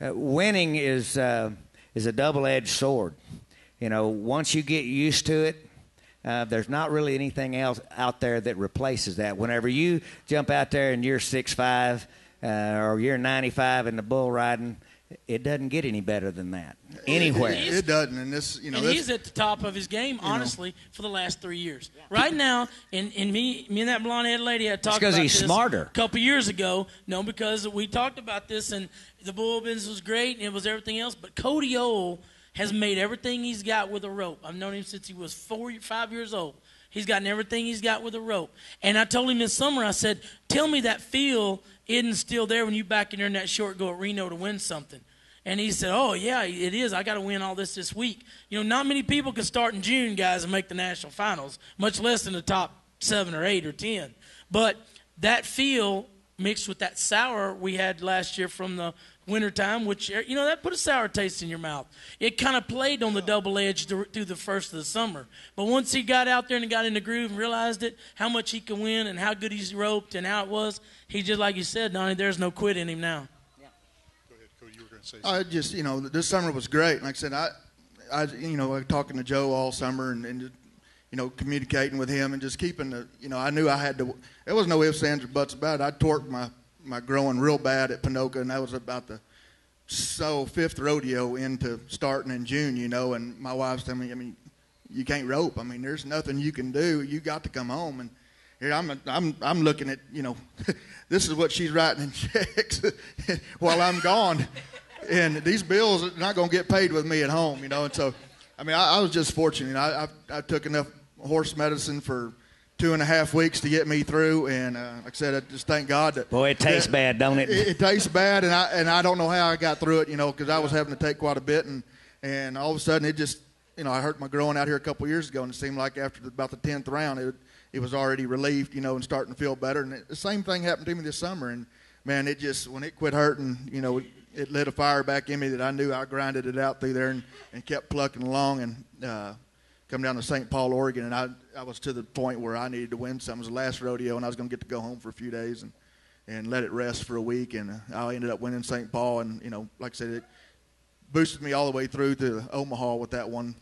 winning is a double-edged sword. Once you get used to it, there's not really anything else out there that replaces that. Whenever you jump out there and you're 6'5", or you're 95 in the bull riding, it doesn't get any better than that anywhere. It doesn't, and he's at the top of his game, honestly, for the last 3 years. Right now, and me and that blonde-haired lady had talked about this a couple years ago. No, because we talked about this, and the bull business was great, and it was everything else. But Cody Ohl has made everything he's got with a rope. I've known him since he was 5 years old. He's gotten everything he's got with a rope. And I told him this summer, I said, tell me that feel isn't still there when you back in there in that short go at Reno to win something. And he said, oh, yeah, it is. I got to win all this week. Not many people can start in June, guys, and make the national finals, much less in the top 7 or 8 or 10. But that feel mixed with that sour we had last year from the wintertime, which, that put a sour taste in your mouth. It kind of played on the double edge through the first of the summer. But once he got out there and got in the groove and realized it, how much he can win and how good he's roped and how it was, he just, like you said, Donnie, there's no quit in him now. Go ahead, Cody, you were going to say something. I just, this summer was great. Like I said, I talking to Joe all summer and communicating with him and just keeping I knew I had to. There was no ifs, ands, or buts about it. I torqued my growing real bad at Pinoca, and that was about the fifth rodeo into starting in June, and my wife's telling me, you can't rope. There's nothing you can do. You got to come home. And here I'm looking at, this is what she's writing in checks while I'm gone. And these bills are not going to get paid with me at home, And so, I was just fortunate. I took enough horse medicine for 2.5 weeks to get me through, and like I said, I just thank God that. Boy, it tastes bad, don't it? It tastes bad, and I don't know how I got through it, because I was having to take quite a bit, and all of a sudden it just, I hurt my groin out here a couple of years ago, and it seemed like after about the 10th round, it was already relieved, and starting to feel better, and the same thing happened to me this summer, and man, it just when it quit hurting, it lit a fire back in me that I knew I grinded it out through there and kept plucking along and. Come down to St. Paul, Oregon, and I was to the point where I needed to win something. It was the last rodeo, and I was going to get to go home for a few days and let it rest for a week, and I ended up winning St. Paul, and, like I said, it boosted me all the way through to Omaha with that one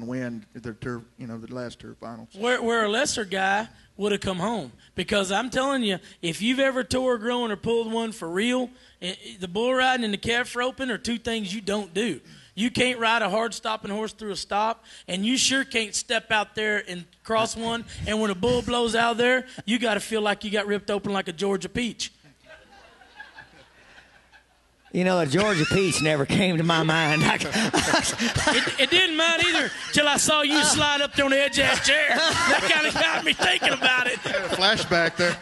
win, the last tour finals. Where a lesser guy would have come home, because I'm telling you, if you've ever tore a groin or pulled one for real, the bull riding and the calf roping are two things you don't do. You can't ride a hard-stopping horse through a stop, and you sure can't step out there and cross one, and when a bull blows out there, you got to feel like you got ripped open like a Georgia peach. A Georgia peach never came to my mind. It didn't mind either till I saw you slide up there on the edge of that chair. That kind of got me thinking about it. Flashback there.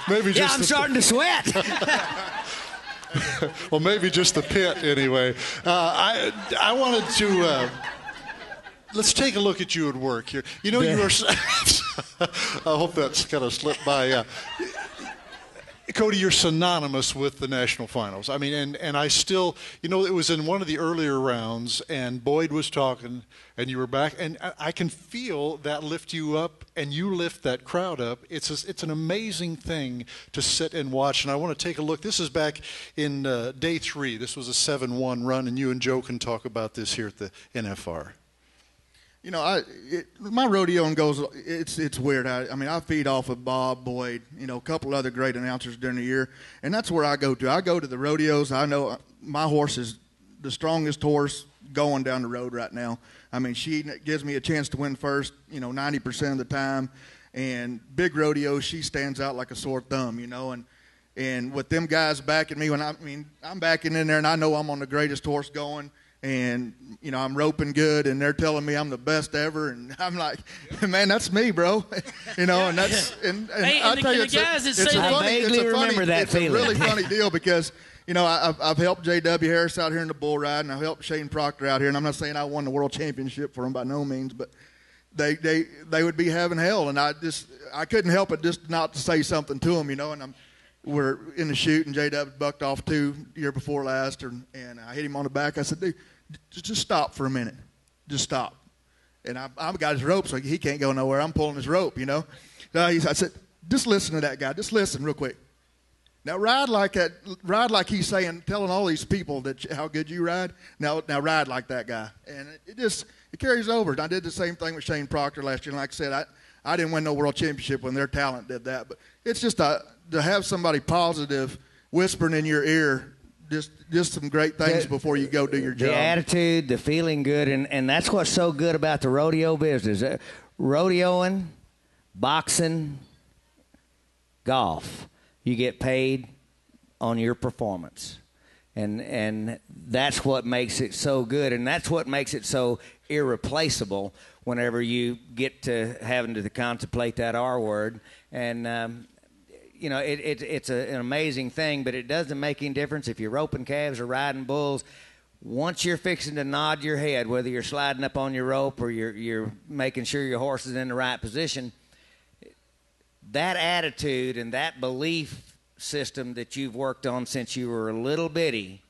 Maybe just I'm starting to sweat. Well, maybe just the pit anyway. I wanted to let's take a look at you at work here. You are. I hope that's kind of slipped by. Cody, you're synonymous with the national finals. And I still, it was in one of the earlier rounds, and Boyd was talking, and you were back, and I can feel that lift you up, and you lift that crowd up. It's an amazing thing to sit and watch, and I want to take a look. This is back in day 3. This was a 7-1 run, and you and Joe can talk about this here at the NFR. My rodeoing goes. It's weird. I feed off of Bob, Boyd, a couple other great announcers during the year, and that's where I go to. I go to the rodeos. I know my horse is the strongest horse going down the road right now. She gives me a chance to win first, 90% of the time, and big rodeos, she stands out like a sore thumb, and with them guys backing me, I'm backing in there, and I know I'm on the greatest horse going. And, I'm roping good, and they're telling me I'm the best ever, and I'm like, man, that's me, bro. And that's and I tell you, it's a really funny deal because, I've helped J.W. Harris out here in the bull ride, and I've helped Shane Proctor out here, and I'm not saying I won the world championship for them by no means, but they would be having hell, and I couldn't help it just not to say something to them, and we're in the chute, and J.W. bucked off 2 year before last, and I hit him on the back. I said, dude, just stop for a minute. Just stop. And I've got his rope, so he can't go nowhere. I'm pulling his rope, So I said, just listen to that guy. Just listen real quick. Now ride like that. Ride like he's saying, telling all these people how good you ride. Now ride like that guy. And it carries over. And I did the same thing with Shane Proctor last year. And like I said, I didn't win no world championship when their talent did that. But it's just to have somebody positive whispering in your ear just some great things before you go do your job. The attitude, the feeling good, and that's what's so good about the rodeo business. Rodeoing, boxing, golf, you get paid on your performance. And that's what makes it so good, and that's what makes it so irreplaceable whenever you get to having to contemplate that R word. And it's an amazing thing, but it doesn't make any difference if you're roping calves or riding bulls. Once you're fixing to nod your head, whether you're sliding up on your rope or you're making sure your horse is in the right position, that attitude and that belief system that you've worked on since you were a little bitty,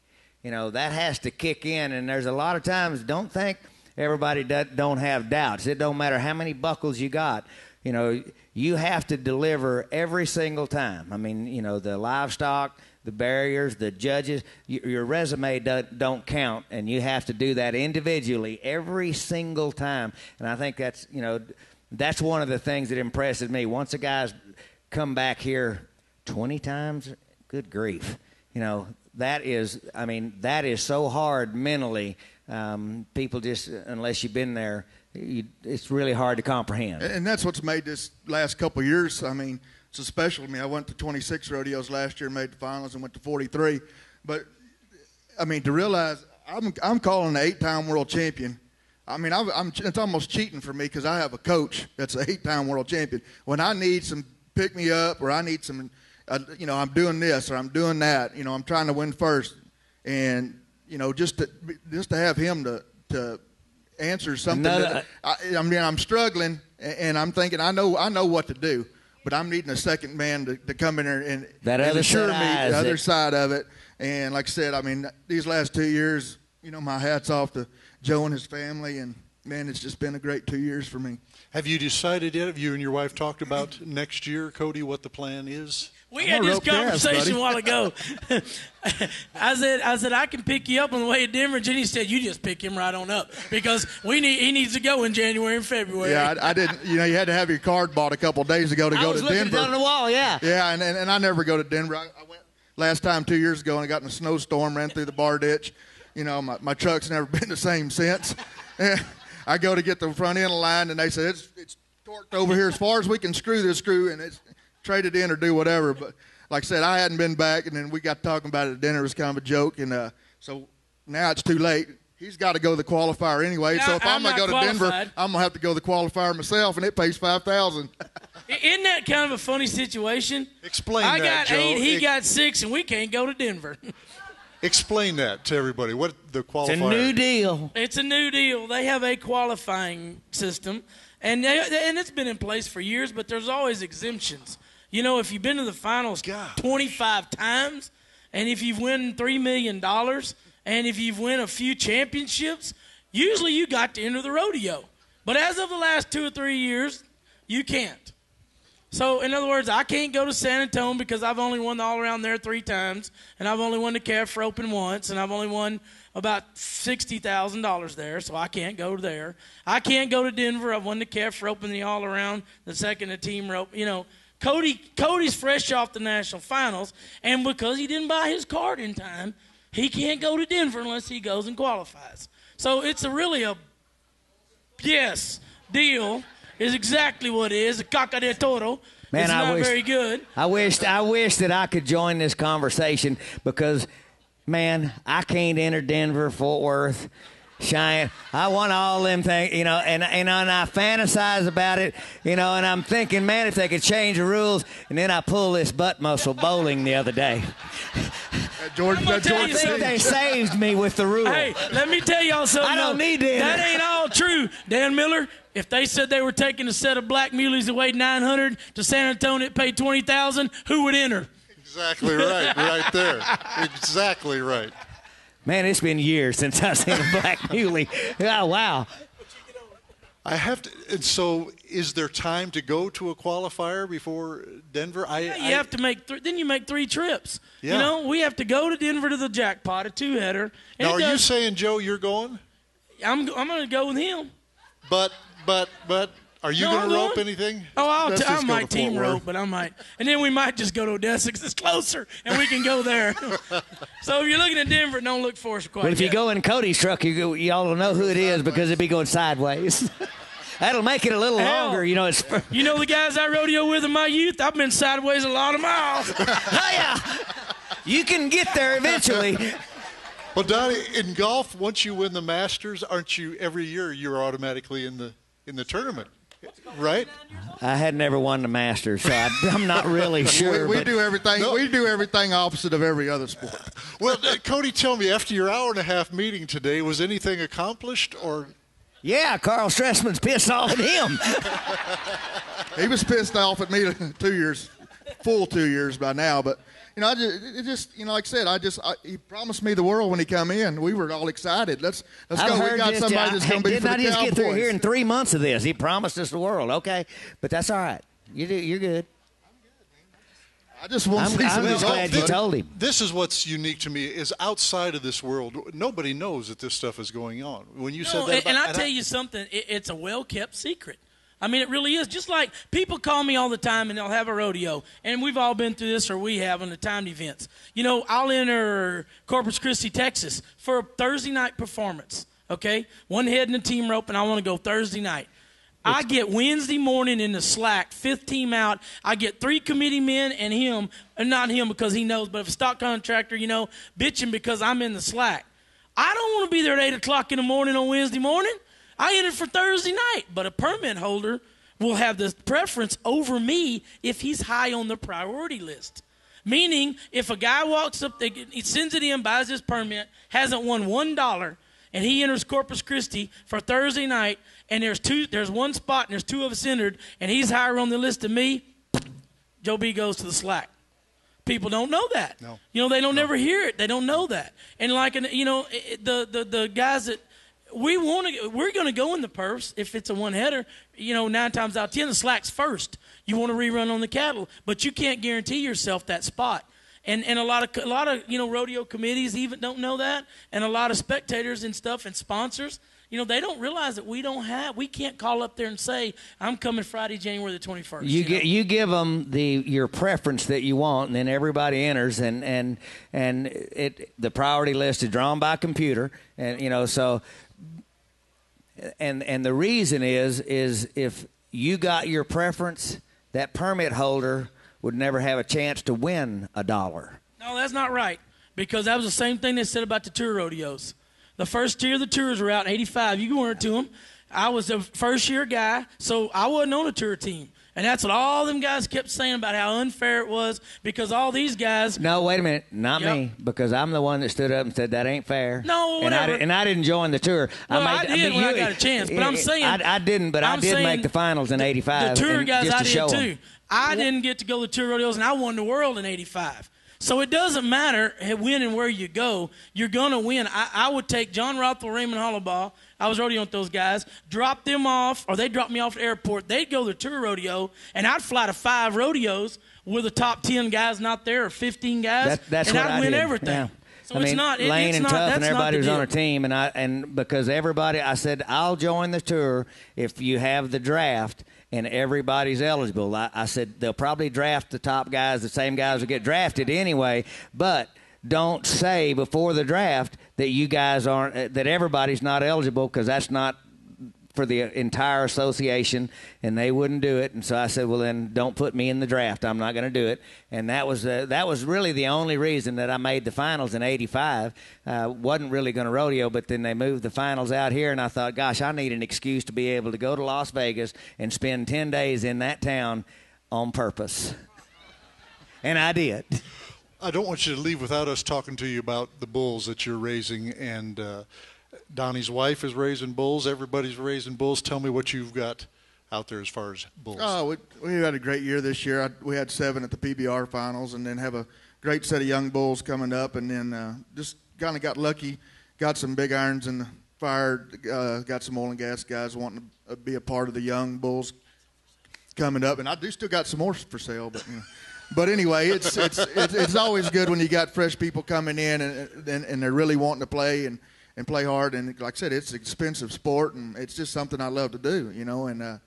that has to kick in. And there's a lot of times, don't think everybody don't have doubts. It don't matter how many buckles you got. You have to deliver every single time. I mean, the livestock, the barriers, the judges, your resume don't count, and you have to do that individually every single time. And I think that's one of the things that impresses me. Once a guy's come back here 20 times, good grief. That is so hard mentally. People just, unless you've been there, it's really hard to comprehend. And that's what's made this last couple of years, so special to me. I went to 26 rodeos last year, made the finals, and went to 43. But, to realize I'm calling an 8-time world champion. It's almost cheating for me because I have a coach that's an 8-time world champion. When I need some pick-me-up or I need some, I'm doing this or I'm doing that, I'm trying to win first. And, just to have him to answer something I'm struggling, and I'm thinking I know what to do, but I'm needing a second man to come in there and assure me the other side of it. And like I said, these last 2 years, my hat's off to Joe and his family, and man, it's just been a great 2 years for me. Have you decided yet? Have you and your wife talked about next year, Cody, what the plan is? We had this conversation a while ago. I said I can pick you up on the way to Denver. Jenny said you just pick him right on up because he needs to go in January and February. Yeah, I didn't. You had to have your card bought a couple of days ago to go to Denver. I was looking down the wall, yeah. Yeah, and I never go to Denver. I went last time 2 years ago and I got in a snowstorm, ran through the bar ditch. My truck's never been the same since. I go to get the front end of the line, and they say it's torqued over here as far as we can screw this screw, and it's traded in or do whatever. But like I said, I hadn't been back, and then we got talking about it at dinner. It was kind of a joke, and so now it's too late. He's got to go to the qualifier anyway. So if I'm going to go to Denver, I'm going to have to go to the qualifier myself, and it pays $5,000. Isn't that kind of a funny situation? Explain that, Joe. I got 8, he got 6, and we can't go to Denver. Explain that to everybody. What the qualifier? It's a new deal. It's a new deal. They have a qualifying system, and it's been in place for years, but there's always exemptions. If you've been to the finals 25 times, and if you've won $3 million, and if you've won a few championships, usually you got to enter the rodeo. But as of the last 2 or 3 years, you can't. So, in other words, I can't go to San Antonio because I've only won the all-around there 3 times, and I've only won the Calf Open once, and I've only won about $60,000 there, so I can't go there. I can't go to Denver. I've won the Calf Open, the all-around, the second, the team rope. Cody's fresh off the national finals, and because he didn't buy his card in time, he can't go to Denver unless he goes and qualifies. So it's really a deal. Is exactly what it is. A caca de toro. Man, it's not very good. I wish that I could join this conversation because, man, I can't enter Denver, Fort Worth, Cheyenne. I want all them things, and I fantasize about it, and I'm thinking, man, if they could change the rules, and then I pull this butt muscle bowling the other day. George, I think they saved me with the rule. Hey, let me tell y'all something. I don't need to enter. That ain't all true, Dan Miller. If they said they were taking a set of black muleys that weighed 900 to San Antonio that paid $20,000, who would enter? Exactly right, right there. Exactly right. Man, it's been years since I've seen a black muley. Oh, wow. I have to. And so, is there time to go to a qualifier before Denver? You have to make. Then you make 3 trips. Yeah. We have to go to Denver to the jackpot, a 2-header. Now, are you saying, Joe, you're going? I'm going to go with him. But, are you going to rope anything? Oh, I might team rope, but I might. And then we might just go to Odessa because it's closer, and we can go there. So if you're looking at Denver, don't look for us quite But if you go in Cody's truck, y'all will know who it is because it'll be going sideways. That'll make it a little longer. It's the guys I rodeo with in my youth, I've been sideways a lot of miles. Oh, yeah. You can get there eventually. Well, Donnie, in golf, once you win the Masters, aren't you every year you're automatically in the tournament, right? I had never won the Masters, so I'm not really sure. We do everything. No. We do everything opposite of every other sport. Well, Cody, tell me, after your hour-and-a-half meeting today, was anything accomplished or? Yeah, Carl Stressman's pissed off at him. He was pissed off at me 2 years. full 2 years by now. But you know, like I said, he promised me the world when he come in. We were all excited. Let's go. We got somebody that's going to be for the Cowboys. Did not just get through here in 3 months of this. He promised us the world. Okay, but that's all right. You're good. I just want to see some I'm just glad you told him. This is what's unique to me is outside of this world, nobody knows that this stuff is going on. When you said that, and I tell you something, it's a well-kept secret. I mean, it really is. Just like people call me all the time and they'll have a rodeo, and we've all been through this, or we have on the timed events. You know, I'll enter Corpus Christi, Texas for a Thursday night performance, okay? One head in the team rope, and I want to go Thursday night. I get Wednesday morning in the slack, 5th team out. I get 3 committee men and him, and not him because he knows, but if a stock contractor, you know, bitching because I'm in the slack. I don't want to be there at 8 o'clock in the morning on Wednesday morning. I entered for Thursday night, but a permit holder will have the preference over me if he's high on the priority list. Meaning, if a guy walks up, he sends it in, buys his permit, hasn't won $1, and he enters Corpus Christi for Thursday night, and there's one spot, and there's 2 of us entered, and he's higher on the list than me, Joe B goes to the slack. People don't know that. No. You know, they don't never hear it. They don't know that. And like, you know, the guys that we're going to go in the perfs if it's a one-header. You know, 9 times out of 10, the slack's first. You want to rerun on the cattle, but you can't guarantee yourself that spot. And a lot of you know, rodeo committees even don't know that, and a lot of spectators and stuff and sponsors, you know, they don't realize that we can't call up there and say, I'm coming Friday, January the 21st. You give them your preference that you want, and then everybody enters, and the priority list is drawn by computer, and you know, so. And the reason is if you got your preference, that permit holder would never have a chance to win $1. No, that's not right, because that was the same thing they said about the tour rodeos. The first tier of the tours were out in 85. You weren't to them. I was a first-year guy, so I wasn't on a tour team. And that's what all them guys kept saying about how unfair it was, because all these guys. No, wait a minute. Not me, because I'm the one that stood up and said that ain't fair. No, whatever. And I didn't join the tour. Well, I did when I got a chance, but I'm saying. I didn't, but I did make the finals in 85. The tour guys, I did too. Them. I didn't get to go to tour rodeos, and I won the world in 85. So it doesn't matter when and where you go. You're going to win. I would take John Rothwell, Raymond Hollabaugh. I was rodeoing with those guys. Drop them off, or they drop me off at the airport. They'd go to the tour rodeo, and I'd fly to 5 rodeos with the top 10 guys not there, or 15 guys, and I'd win everything. Yeah. So it's not. Lane and Tough and everybody was on a team, and because everybody, I said, I'll join the tour if you have the draft. And everybody's eligible. I said they'll probably draft the top guys, the same guys will get drafted anyway. But don't say before the draft that you guys aren't, that everybody's not eligible, because that's not for the entire association, and they wouldn't do it. And so I said, well, then don't put me in the draft. I'm not going to do it. And that was really the only reason that I made the finals in 85. Wasn't really going to rodeo, but then they moved the finals out here, and I thought, gosh, I need an excuse to be able to go to Las Vegas and spend 10 days in that town on purpose. And I did. I don't want you to leave without us talking to you about the bulls that you're raising, and Donnie's wife is raising bulls. Everybody's raising bulls. Tell me what you've got out there as far as bulls. Oh, we had a great year this year. We had 7 at the PBR finals, and then have a great set of young bulls coming up, and then just kind of got lucky, got some big irons in the fire, got some oil and gas guys wanting to be a part of the young bulls coming up, and I do still got some more for sale, but you know. But anyway, it's always good when you got fresh people coming in and they're really wanting to play and play hard. And like I said, it's an expensive sport, and it's just something I love to do, you know. And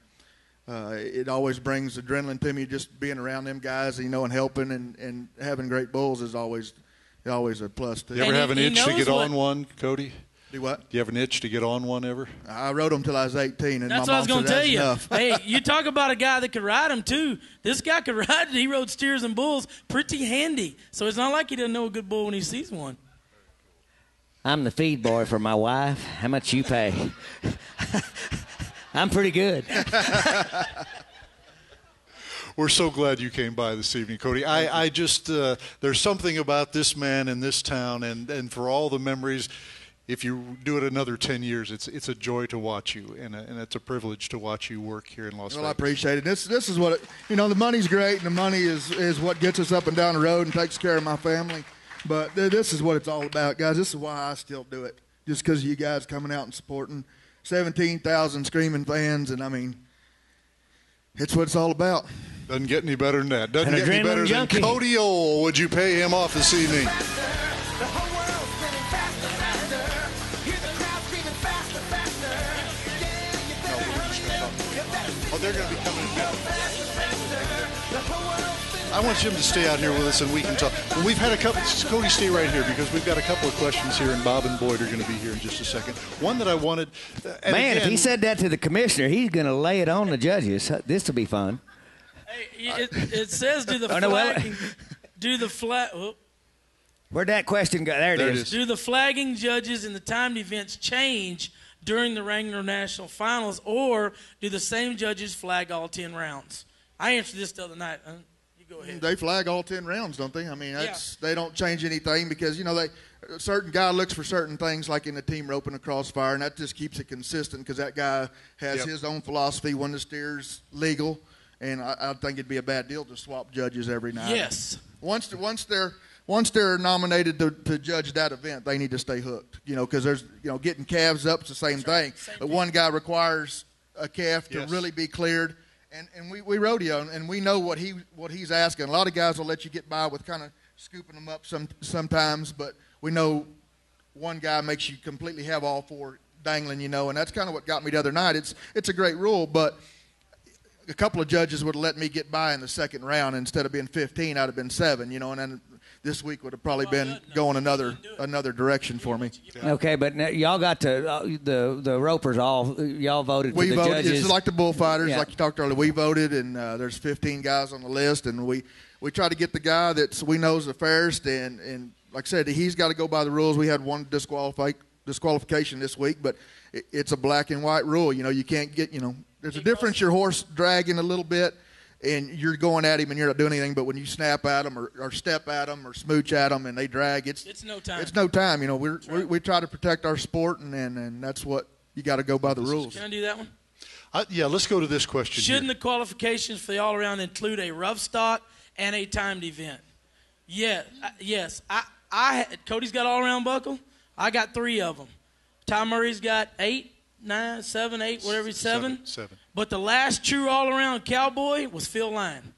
it always brings adrenaline to me, just being around them guys, you know, and helping and having great bulls is always a plus too. You ever have an itch to get on one, Cody? Do what? Do you have an itch to get on one ever? I rode them till I was 18, and that's my what I was going to tell you. Enough. Hey, you talk about a guy that could ride them too. This guy could ride. He rode steers and bulls pretty handy. So it's not like he doesn't know a good bull when he sees one. I'm the feed boy for my wife. How much you pay? I'm pretty good. We're so glad you came by this evening, Cody. I just there's something about this man in this town, and for all the memories. if you do it another 10 years, it's a joy to watch you, and it's a privilege to watch you work here in Las Vegas. Well, I appreciate it. This is what the money's great, and the money is what gets us up and down the road and takes care of my family. But this is what it's all about, guys. This is why I still do it, just because of you guys coming out and supporting 17,000 screaming fans, and I mean, it's what it's all about. Doesn't get any better than that. Doesn't get any better than Cody Ohl. Would you pay him off this evening? Oh, they're going to be coming in now. I want Jim to stay out here with us and we can talk. Well, we've had a couple. Cody, stay right here because we've got a couple of questions here, and Bob and Boyd are going to be here in just a second. One that I wanted. Man, if he said that to the commissioner, he's going to lay it on the judges. This will be fun. Hey, it says do the flagging. Do the flag. Oh. Where'd that question go? There it is. Do the flagging judges in the timed events change during the regular national finals, or do the same judges flag all 10 rounds? I answered this the other night. You go ahead. They flag all 10 rounds, don't they? I mean, they don't change anything because, a certain guy looks for certain things like in the team rope and the crossfire, and that just keeps it consistent because that guy has his own philosophy when the steer's legal, and I think it'd be a bad deal to swap judges every night. Yes. Once they're nominated to judge that event, they need to stay hooked. Because there's getting calves up, it's the same thing. But one guy requires a calf to really be cleared, and we rodeo, and we know what he's asking. A lot of guys will let you get by with kind of scooping them up sometimes, but we know one guy makes you completely have all four dangling, and that's kind of what got me the other night. It's a great rule, but a couple of judges would have let me get by in the second round. Instead of being 15, I'd have been 7, and then this week would have probably been going another direction for me. Okay, but now y'all got to the ropers y'all voted for the judges. It's like the bullfighters, like you talked earlier. We voted, and there's 15 guys on the list, and we try to get the guy that we know is the fairest. And like I said, he's got to go by the rules. We had one disqualification this week, but it's a black and white rule. You can't get there's a difference. Your horse dragging a little bit, and you're going at him and you're not doing anything, but when you snap at them or step at them or smooch at them and they drag, it's no time. It's no time. We try to protect our sport, and that's what you got to go by the rules. Can I do that one? Yeah, let's go to this question. Shouldn't the qualifications for the all-around include a rough stock and a timed event? Yes. Cody's got all-around buckle. I got 3 of them. Ty Murray's got 8, 9, 7, 8, whatever, 7. But the last true all-around Cowboy was Phil Line.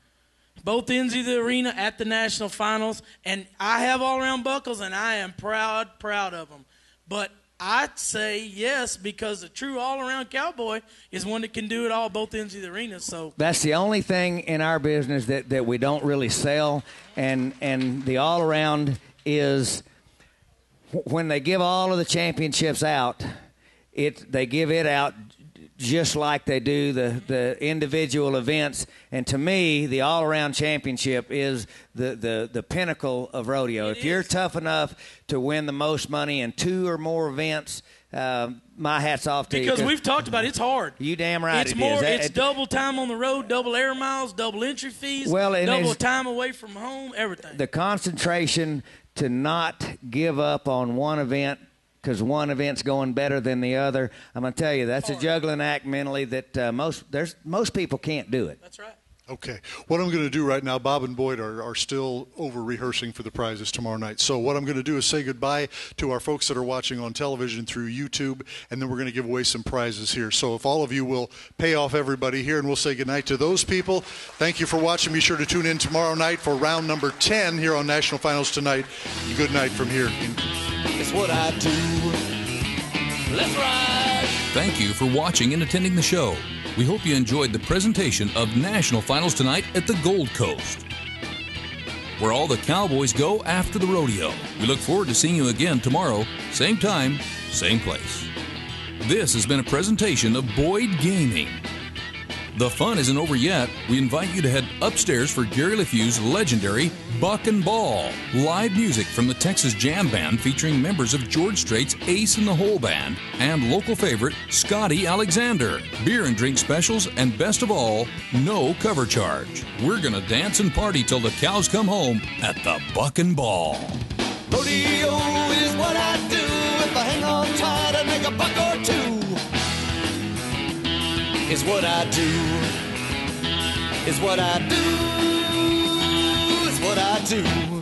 Both ends of the arena at the national finals. And I have all-around buckles, and I am proud of them. But I'd say yes, because the true all-around Cowboy is one that can do it all, both ends of the arena. So that's the only thing in our business that we don't really sell. And the all-around is when they give all of the championships out, they give it out just like they do the individual events. And to me, the all-around championship is the pinnacle of rodeo. If you're tough enough to win the most money in 2 or more events, my hat's off to you. Because we've talked about it, it's hard. You damn right it is. It's double time on the road, double air miles, double entry fees, double time away from home, everything. The concentration to not give up on one event because one event's going better than the other. I'm going to tell you, that's a juggling act mentally that most people can't do it. That's right. Okay. What I'm going to do right now, Bob and Boyd are still over rehearsing for the prizes tomorrow night. So what I'm going to do is say goodbye to our folks that are watching on television through YouTube, and then we're going to give away some prizes here. So if all of you will pay off everybody here, and we'll say goodnight to those people. Thank you for watching. Be sure to tune in tomorrow night for round number 10 here on National Finals Tonight. Good night from here. It's what I do. Let's ride. Thank you for watching and attending the show. We hope you enjoyed the presentation of National Finals Tonight at the Gold Coast, where all the Cowboys go after the rodeo. We look forward to seeing you again tomorrow, same time, same place. This has been a presentation of Boyd Gaming. The fun isn't over yet. We invite you to head upstairs for Gary LeFew's legendary Buck and Ball. Live music from the Texas Jam Band featuring members of George Strait's Ace in the Hole Band and local favorite Scotty Alexander. Beer and drink specials, and best of all, no cover charge. We're going to dance and party till the cows come home at the Buck and Ball. Rodeo is what I do if I hang on tired, I'd make a buck or two. Is what I do. Is what I do. Is what I do.